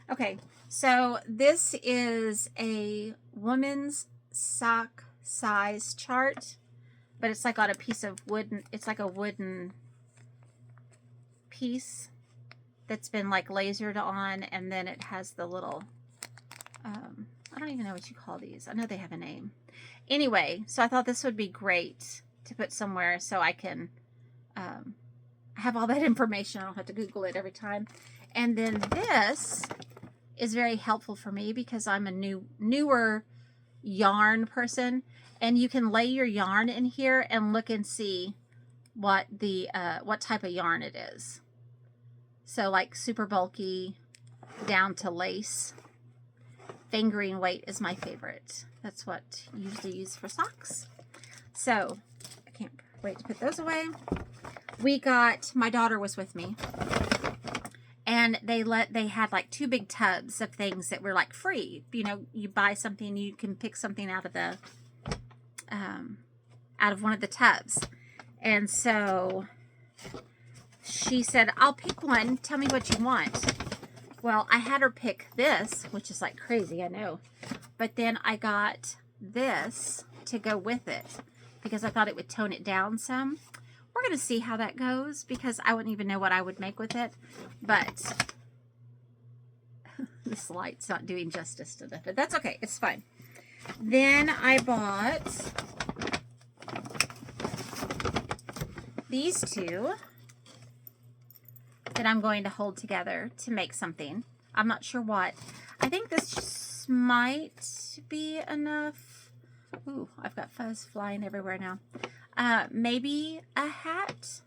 Okay, so this is a woman's sock size chart, but it's like on a piece of wooden, it's like a wooden piece that's been like lasered on, and then it has the little, I don't even know what you call these. I know they have a name. Anyway, so I thought this would be great to put somewhere so I can have all that information. I don't have to Google it every time. And then this is very helpful for me because I'm a newer yarn person, and you can lay your yarn in here and look and see what type of yarn it is. So like super bulky down to lace. Fingering weight is my favorite. That's what I usually use for socks. So I can't wait to put those away. My daughter was with me, and they had like 2 big tubs of things that were like free. You know, you buy something, you can pick something out of one of the tubs. And so she said, I'll pick one. Tell me what you want. Well, I had her pick this, which is like crazy, I know. But then I got this to go with it because I thought it would tone it down some. We're going to see how that goes because I wouldn't even know what I would make with it. But this light's not doing justice to it, but that's okay. It's fine. Then I bought these 2 that I'm going to hold together to make something. I'm not sure what. I think this might be enough. Ooh, I've got fuzz flying everywhere now. Maybe a hat.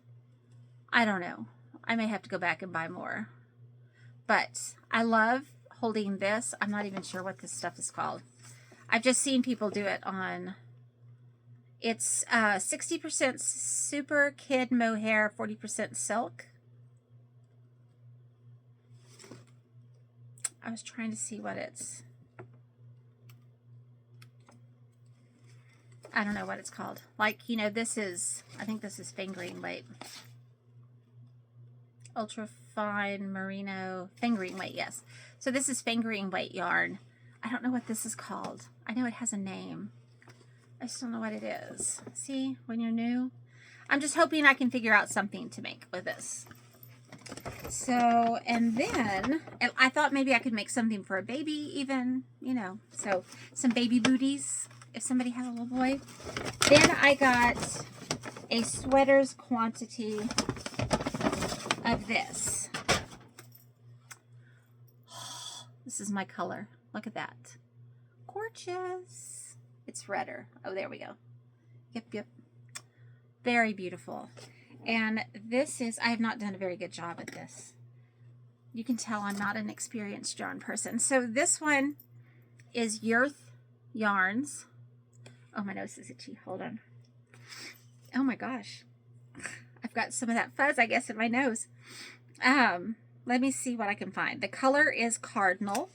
I don't know. I may have to go back and buy more. But I love holding this. I'm not even sure what this stuff is called. I've just seen people do it on... It's 60% super kid mohair, 40% silk. I was trying to see what it's... I don't know what it's called. Like, you know, this is... I think this is fingering weight. Ultra fine merino fingering weight, yes. So this is fingering weight yarn. I don't know what this is called. I know it has a name. I just don't know what it is. See, when you're new. I'm just hoping I can figure out something to make with this. So, and then I thought maybe I could make something for a baby even, you know. So some baby booties if somebody has a little boy. Then I got a sweater's quantity of this. This is my color. Look at that. Gorgeous. It's redder. Oh, there we go. Yep, yep. Very beautiful. And this is, I have not done a very good job at this. You can tell I'm not an experienced yarn person. So this one is Yurth Yarns. Oh, my nose is itchy. Hold on. Oh my gosh. I've got some of that fuzz, I guess, in my nose. Let me see what I can find. The color is Cardinal.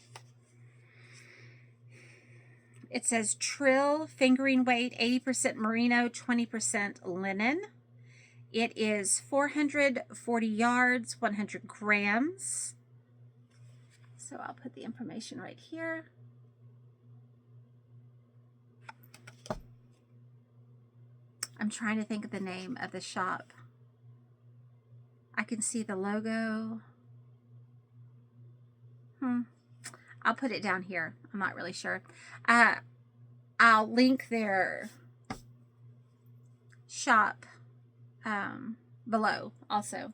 It says Trill fingering weight, 80% merino, 20% linen. It is 440 yards, 100 grams. So I'll put the information right here. I'm trying to think of the name of the shop. I can see the logo. I'll put it down here. I'm not really sure. I'll link their shop below also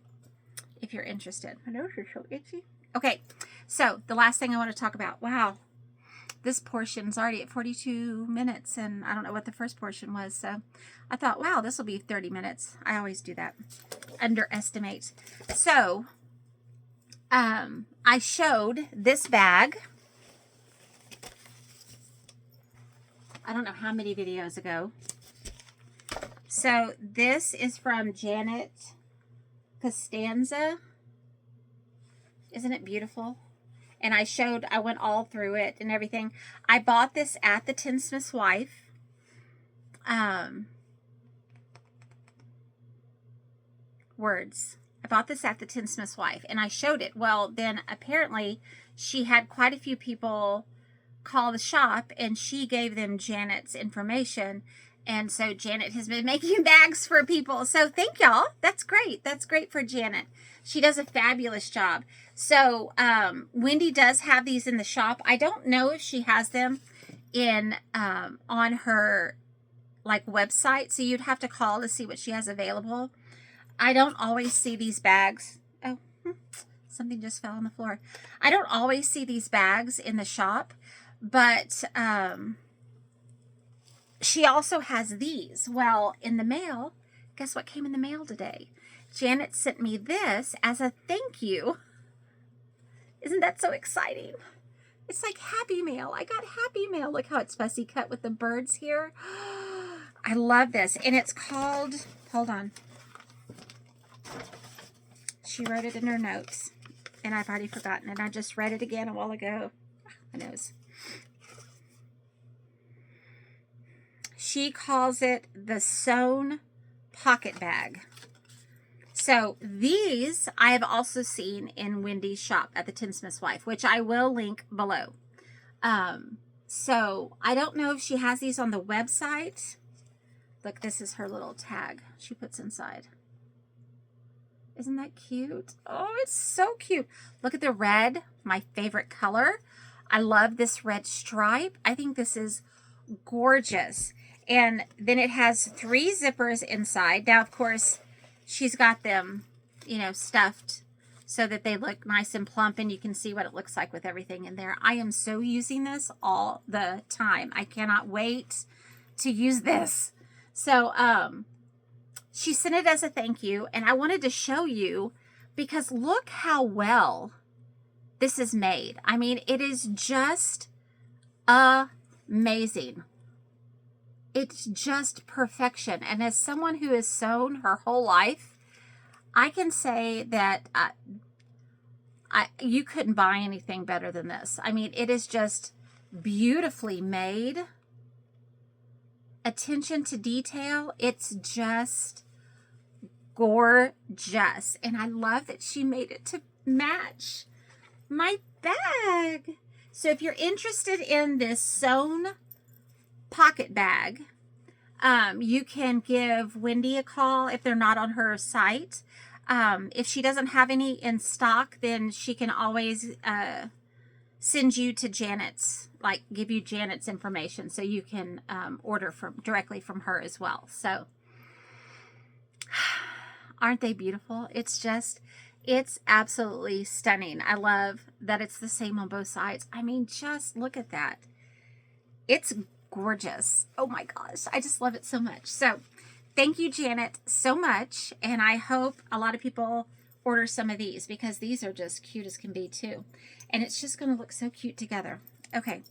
if you're interested. My nose is so itchy. Okay, so the last thing I want to talk about. Wow, this portion's already at 42 minutes, and I don't know what the first portion was. So I thought, wow, this will be 30 minutes. I always do that. Underestimate. So I showed this bag. I don't know how many videos ago. So this is from Janet Costanza. Isn't it beautiful? And I went all through it and everything. I bought this at the Tinsmith's Wife. Words. I bought this at the Tinsmith's Wife, and I showed it. Well, then apparently she had quite a few people call the shop, and she gave them Janet's information. And so Janet has been making bags for people. So thank y'all. That's great. That's great for Janet. She does a fabulous job. So Wendy does have these in the shop. I don't know if she has them in on her like website. So you'd have to call to see what she has available. I don't always see these bags. Oh, something just fell on the floor. I don't always see these bags in the shop, but she also has these. Well, in the mail, guess what came in the mail today? Janet sent me this as a thank you. Isn't that so exciting? It's like Happy Mail. I got Happy Mail. Look how it's fussy cut with the birds here. I love this. And it's called, hold on. She wrote it in her notes, and I've already forgotten it. I just read it again a while ago. My nose. She calls it the Sewn Pocket Bag. So these I have also seen in Wendy's shop at the Tinsmith's Wife, which I will link below. So I don't know if she has these on the website. Look, this is her little tag she puts inside. Isn't that cute? Oh, it's so cute. Look at the red, my favorite color. I love this red stripe. I think this is gorgeous. And then it has 3 zippers inside. Now, of course, she's got them, you know, stuffed so that they look nice and plump, and you can see what it looks like with everything in there. I am so using this all the time. I cannot wait to use this. So, she sent it as a thank you, and I wanted to show you because look how well this is made. I mean, it is just amazing. It's just perfection. And as someone who has sewn her whole life, I can say that you couldn't buy anything better than this. I mean, it is just beautifully made. Attention to detail. It's just gorgeous. And I love that she made it to match my bag. So if you're interested in this sewn pocket bag, you can give Wendy a call if they're not on her site. If she doesn't have any in stock, then she can always send you to Janet's, like give you Janet's information so you can order directly from her as well. So aren't they beautiful? It's absolutely stunning. I love that it's the same on both sides. I mean, just look at that. It's gorgeous. Oh my gosh. I just love it so much. So thank you, Janet, so much. And I hope a lot of people order some of these because these are just cute as can be too. And it's just going to look so cute together. Okay.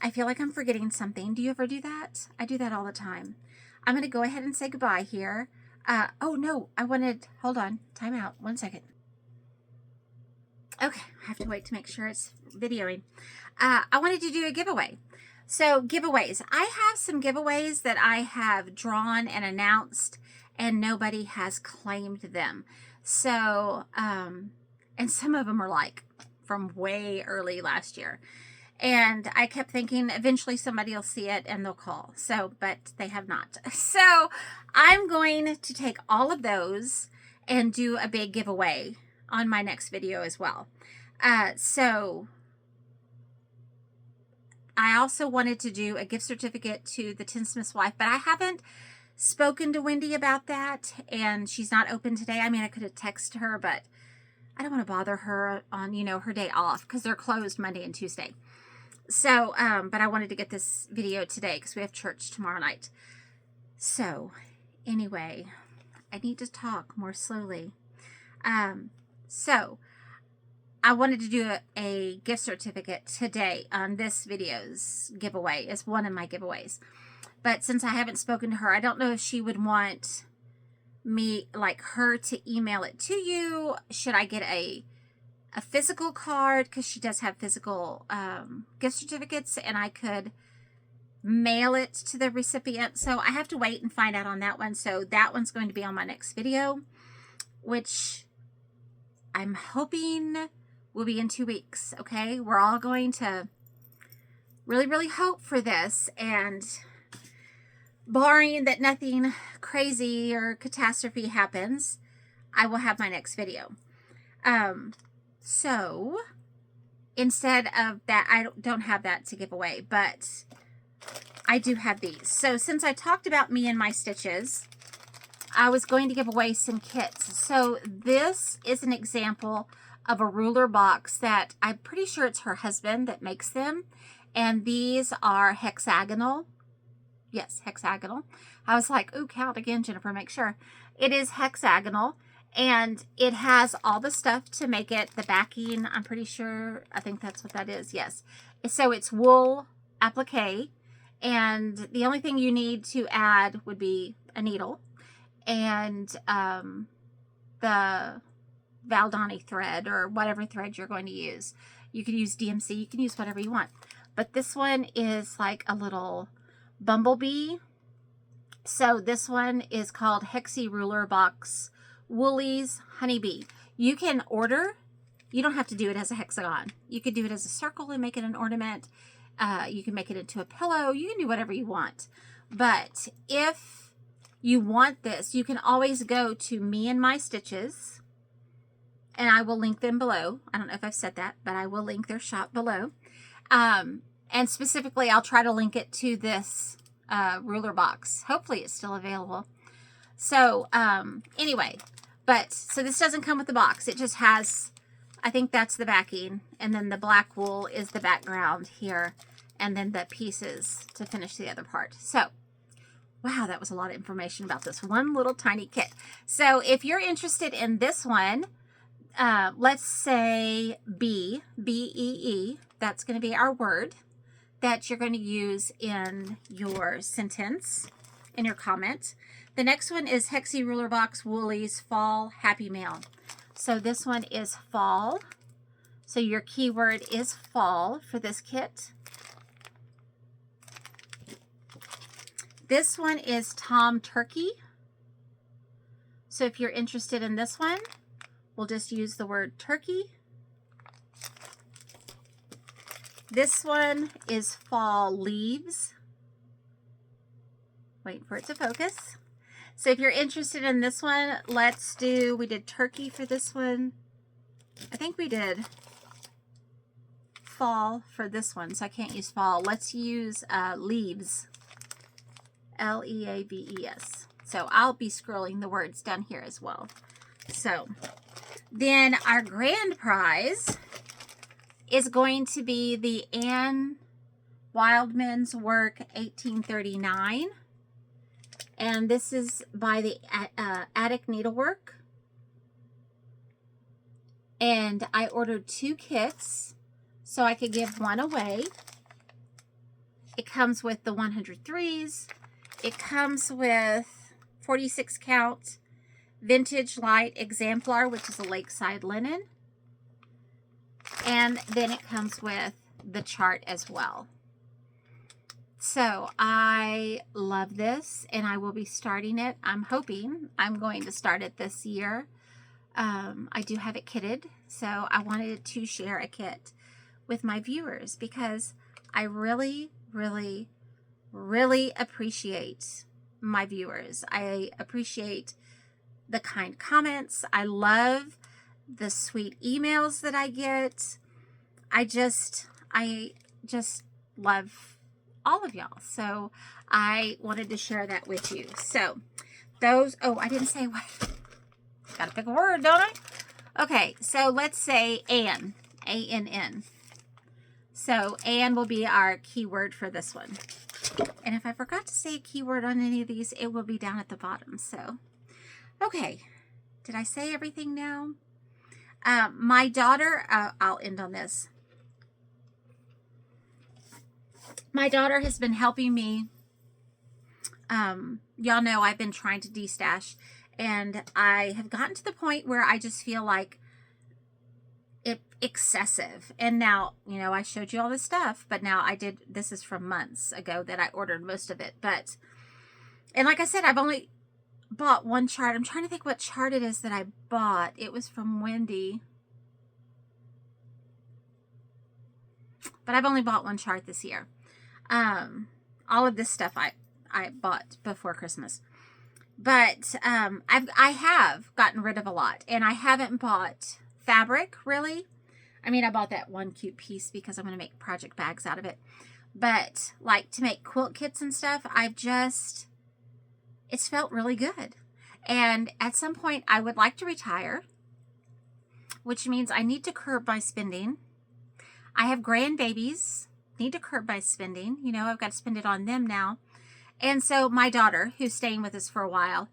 I feel like I'm forgetting something. Do you ever do that? I do that all the time. I'm going to go ahead and say goodbye here. Oh no, hold on, time out, 1 second. Okay, I have to wait to make sure it's videoing. I wanted to do a giveaway. So giveaways, I have some giveaways that I have drawn and announced and nobody has claimed them. So, and some of them are like from way early last year. And I kept thinking eventually somebody will see it and they'll call. So, but they have not. So I'm going to take all of those and do a big giveaway on my next video as well. So I also wanted to do a gift certificate to the Tinsmith's wife, but I haven't spoken to Wendy about that and she's not open today. I mean, I could have texted her, but I don't want to bother her on, her day off because they're closed Monday and Tuesday. So, but I wanted to get this video today because we have church tomorrow night. So, anyway, I need to talk more slowly. So, I wanted to do a gift certificate today on this video's giveaway. It's one of my giveaways. But since I haven't spoken to her, I don't know if she would want me, like her, to email it to you. Should I get a physical card, because she does have physical gift certificates, and I could mail it to the recipient. So I have to wait and find out on that one. So that one's going to be on my next video, which I'm hoping will be in 2 weeks. Okay, we're all going to really, really hope for this, and barring that nothing crazy or catastrophe happens, I will have my next video. So instead of that, I don't have that to give away, but I do have these. So since I talked about me and my stitches, I was going to give away some kits. So this is an example of a ruler box that I'm pretty sure it's her husband that makes them. And these are hexagonal. Yes, hexagonal. I was like, ooh, count again, Jennifer, make sure. It is hexagonal. And it has all the stuff to make it. The backing, I'm pretty sure, I think that's what that is. Yes. So it's wool applique. And the only thing you need to add would be a needle and the Valdani thread or whatever thread you're going to use. You can use DMC. You can use whatever you want. But this one is like a little bumblebee. So this one is called Hexi Ruler Box Woolies Honeybee. You can order, you don't have to do it as a hexagon. You could do it as a circle and make it an ornament. You can make it into a pillow. You can do whatever you want. But if you want this, you can always go to Me and My Stitches, and I will link them below. I don't know if I've said that, but I will link their shop below. And specifically, I'll try to link it to this ruler box. Hopefully it's still available. So anyway, so this doesn't come with the box. It just has, I think that's the backing, and then the black wool is the background here, and then the pieces to finish the other part. So Wow, that was a lot of information about this one little tiny kit. So if you're interested in this one, let's say B-E-E, that's going to be our word that you're going to use in your sentence, in your comment. The next one is Hexie Ruler Box Woolies Fall Happy Mail. So this one is fall. So your keyword is fall for this kit. This one is Tom Turkey. So if you're interested in this one, we'll just use the word turkey. This one is Fall Leaves. Wait for it to focus. So if you're interested in this one, let's do, we did turkey for this one. I think we did fall for this one, so I can't use fall. Let's use leaves. L-E-A-V-E-S. So I'll be scrolling the words down here as well. So then our grand prize is going to be the Anne Wildman's work 1839. And this is by the Attic Needlework. And I ordered 2 kits so I could give one away. It comes with the 103s. It comes with 46 count vintage light exemplar, which is a lakeside linen. And then it comes with the chart as well. So I love this, and I will be starting it. I'm hoping I'm going to start it this year. I do have it kitted, so I wanted to share a kit with my viewers because I really, really, really appreciate my viewers. I appreciate the kind comments. I love the sweet emails that I get. I just love all of y'all. So I wanted to share that with you. So those, oh, I didn't say what. Gotta pick a word, don't I? Okay, so let's say Anne, A-N-N. So Anne will be our keyword for this one. And if I forgot to say a keyword on any of these, it will be down at the bottom. So, okay. Did I say everything now? My daughter, I'll end on this. My daughter has been helping me. Y'all know I've been trying to de-stash. And I have gotten to the point where I just feel like it excessive. And now, you know, I showed you all this stuff, but now this is from months ago that I ordered most of it. But, and like I said, I've only bought one chart. I'm trying to think what chart it is that I bought. It was from Wendy. But I've only bought one chart this year. All of this stuff I bought before Christmas. But I have gotten rid of a lot, and I haven't bought fabric really. I mean, I bought that one cute piece because I'm going to make project bags out of it. But like to make quilt kits and stuff, it's felt really good. And at some point I would like to retire, which means I need to curb my spending. I have grandbabies, need to curb my spending. You know, I've got to spend it on them now. And so my daughter, who's staying with us for a while,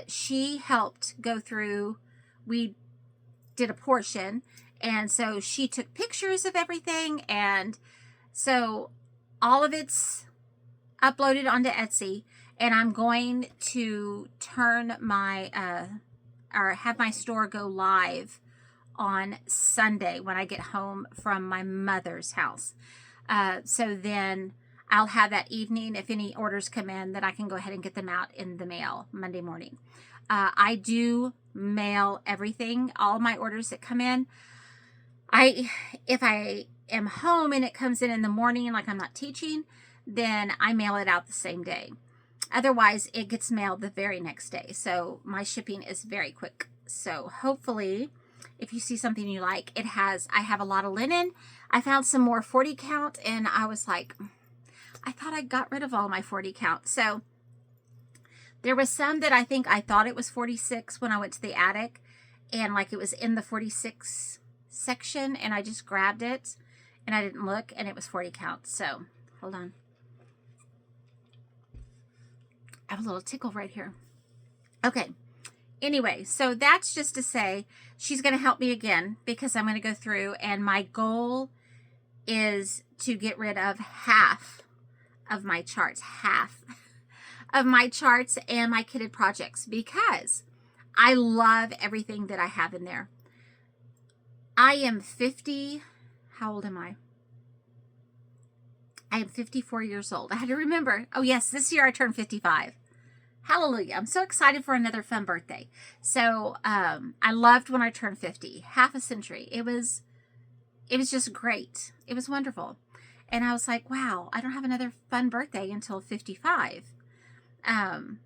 she helped go through, we did a portion, and so she took pictures of everything, and so all of it's uploaded onto Etsy, and I'm going to turn my, or have my store go live on Sunday when I get home from my mother's house. So then I'll have that evening, if any orders come in, that I can go ahead and get them out in the mail Monday morning. I do mail everything, all my orders that come in. If I am home and it comes in the morning, like I'm not teaching, then I mail it out the same day. Otherwise, it gets mailed the very next day. So my shipping is very quick. So hopefully, if you see something you like, I have a lot of linen. I found some more 40 count, and I was like, I thought I got rid of all my 40 count. So there was some that I thought it was 46 when I went to the attic, and like it was in the 46 section, and I just grabbed it and I didn't look, and it was 40 count. So hold on. I have a little tickle right here. Okay. Anyway, so that's just to say she's going to help me again because I'm going to go through, and my goal is to get rid of half of my charts, half of my charts and my kitted projects, because I love everything that I have in there. I am 50. How old am I? I am 54 years old. I had to remember. Oh yes, this year I turned 55. Hallelujah. I'm so excited for another fun birthday. So I loved when I turned 50, half a century. It was just great. It was wonderful. And I was like, wow, I don't have another fun birthday until 55.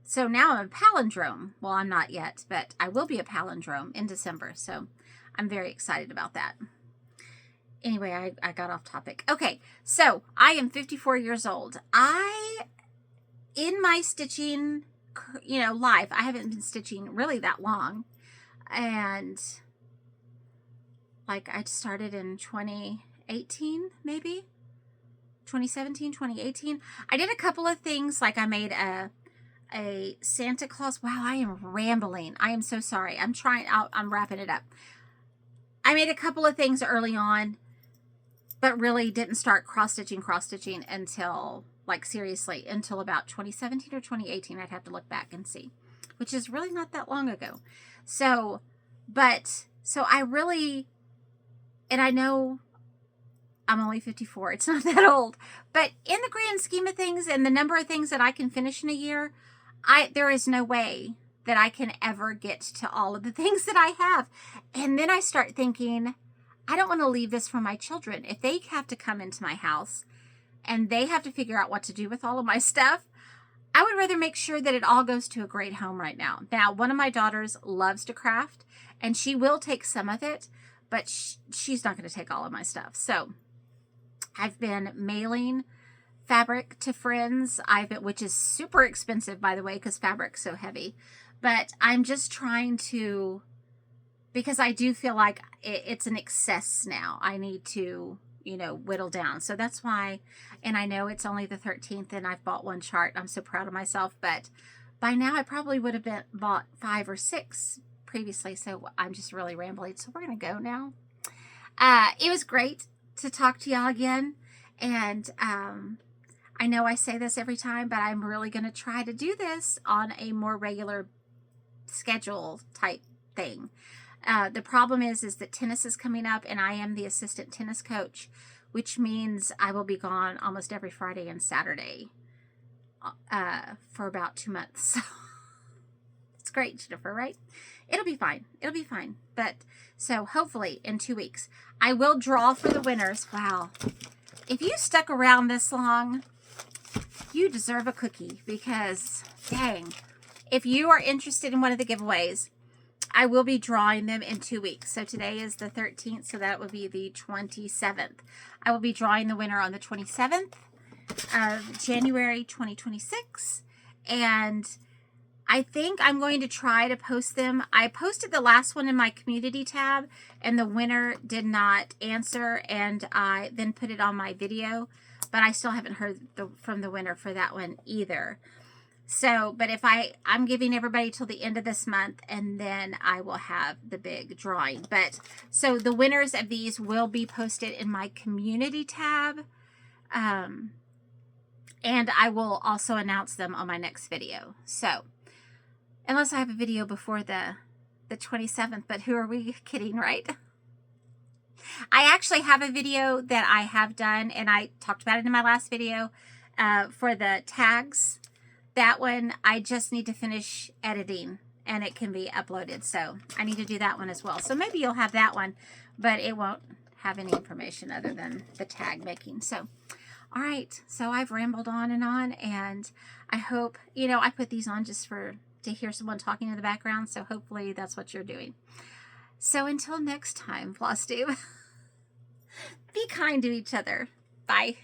So now I'm a palindrome. Well, I'm not yet, but I will be a palindrome in December. So I'm very excited about that. Anyway, I got off topic. Okay, so I am 54 years old. In my stitching, life, I haven't been stitching really that long. And like I started in 2018, maybe 2017, 2018. I did a couple of things, like I made a Santa Claus. Wow, I am rambling. I am so sorry. I'm wrapping it up. I made a couple of things early on, but really didn't start cross-stitching until, like, seriously, until about 2017 or 2018. I'd have to look back and see, which is really not that long ago. So I really, and I know I'm only 54. It's not that old, but in the grand scheme of things and the number of things that I can finish in a year, there is no way that I can ever get to all of the things that I have. And then I start thinking, I don't want to leave this for my children. If they have to come into my house and they have to figure out what to do with all of my stuff, I would rather make sure that it all goes to a great home right now. Now, one of my daughters loves to craft, and she will take some of it, but she's not going to take all of my stuff. So I've been mailing fabric to friends, which is super expensive, by the way, because fabric's so heavy. But I'm just trying to, because I do feel like it's an excess now. I need to, whittle down. So that's why, and I know it's only the 13th and I've bought one chart. I'm so proud of myself, but by now I probably would have bought 5 or 6 previously. So I'm just really rambling. So we're going to go now. It was great to talk to y'all again. And I know I say this every time, but I'm really going to try to do this on a more regular schedule type thing. The problem is that tennis is coming up, and I am the assistant tennis coach, which means I will be gone almost every Friday and Saturday for about 2 months. So it's great, Jennifer, right? It'll be fine. It'll be fine. But so hopefully in 2 weeks, I will draw for the winners. Wow. If you stuck around this long, you deserve a cookie, because dang, if you are interested in one of the giveaways, I will be drawing them in 2 weeks. So today is the 13th, so that would be the 27th. I will be drawing the winner on the 27th of January 2026. And I think I'm going to try to post them. I posted the last one in my community tab, and the winner did not answer, and I then put it on my video, but I still haven't heard from the winner for that one either. So, but if I'm giving everybody till the end of this month, and then I will have the big drawing. But so the winners of these will be posted in my community tab. And I will also announce them on my next video. So, unless I have a video before the 27th, but who are we kidding, right? I actually have a video that I have done, and I talked about it in my last video for the tags. That one, I just need to finish editing, and it can be uploaded. So I need to do that one as well. So maybe you'll have that one, but it won't have any information other than the tag making. So, all right. So I've rambled on, and I hope, I put these on just to hear someone talking in the background. So hopefully that's what you're doing. So until next time, Floss Tube, be kind to each other. Bye.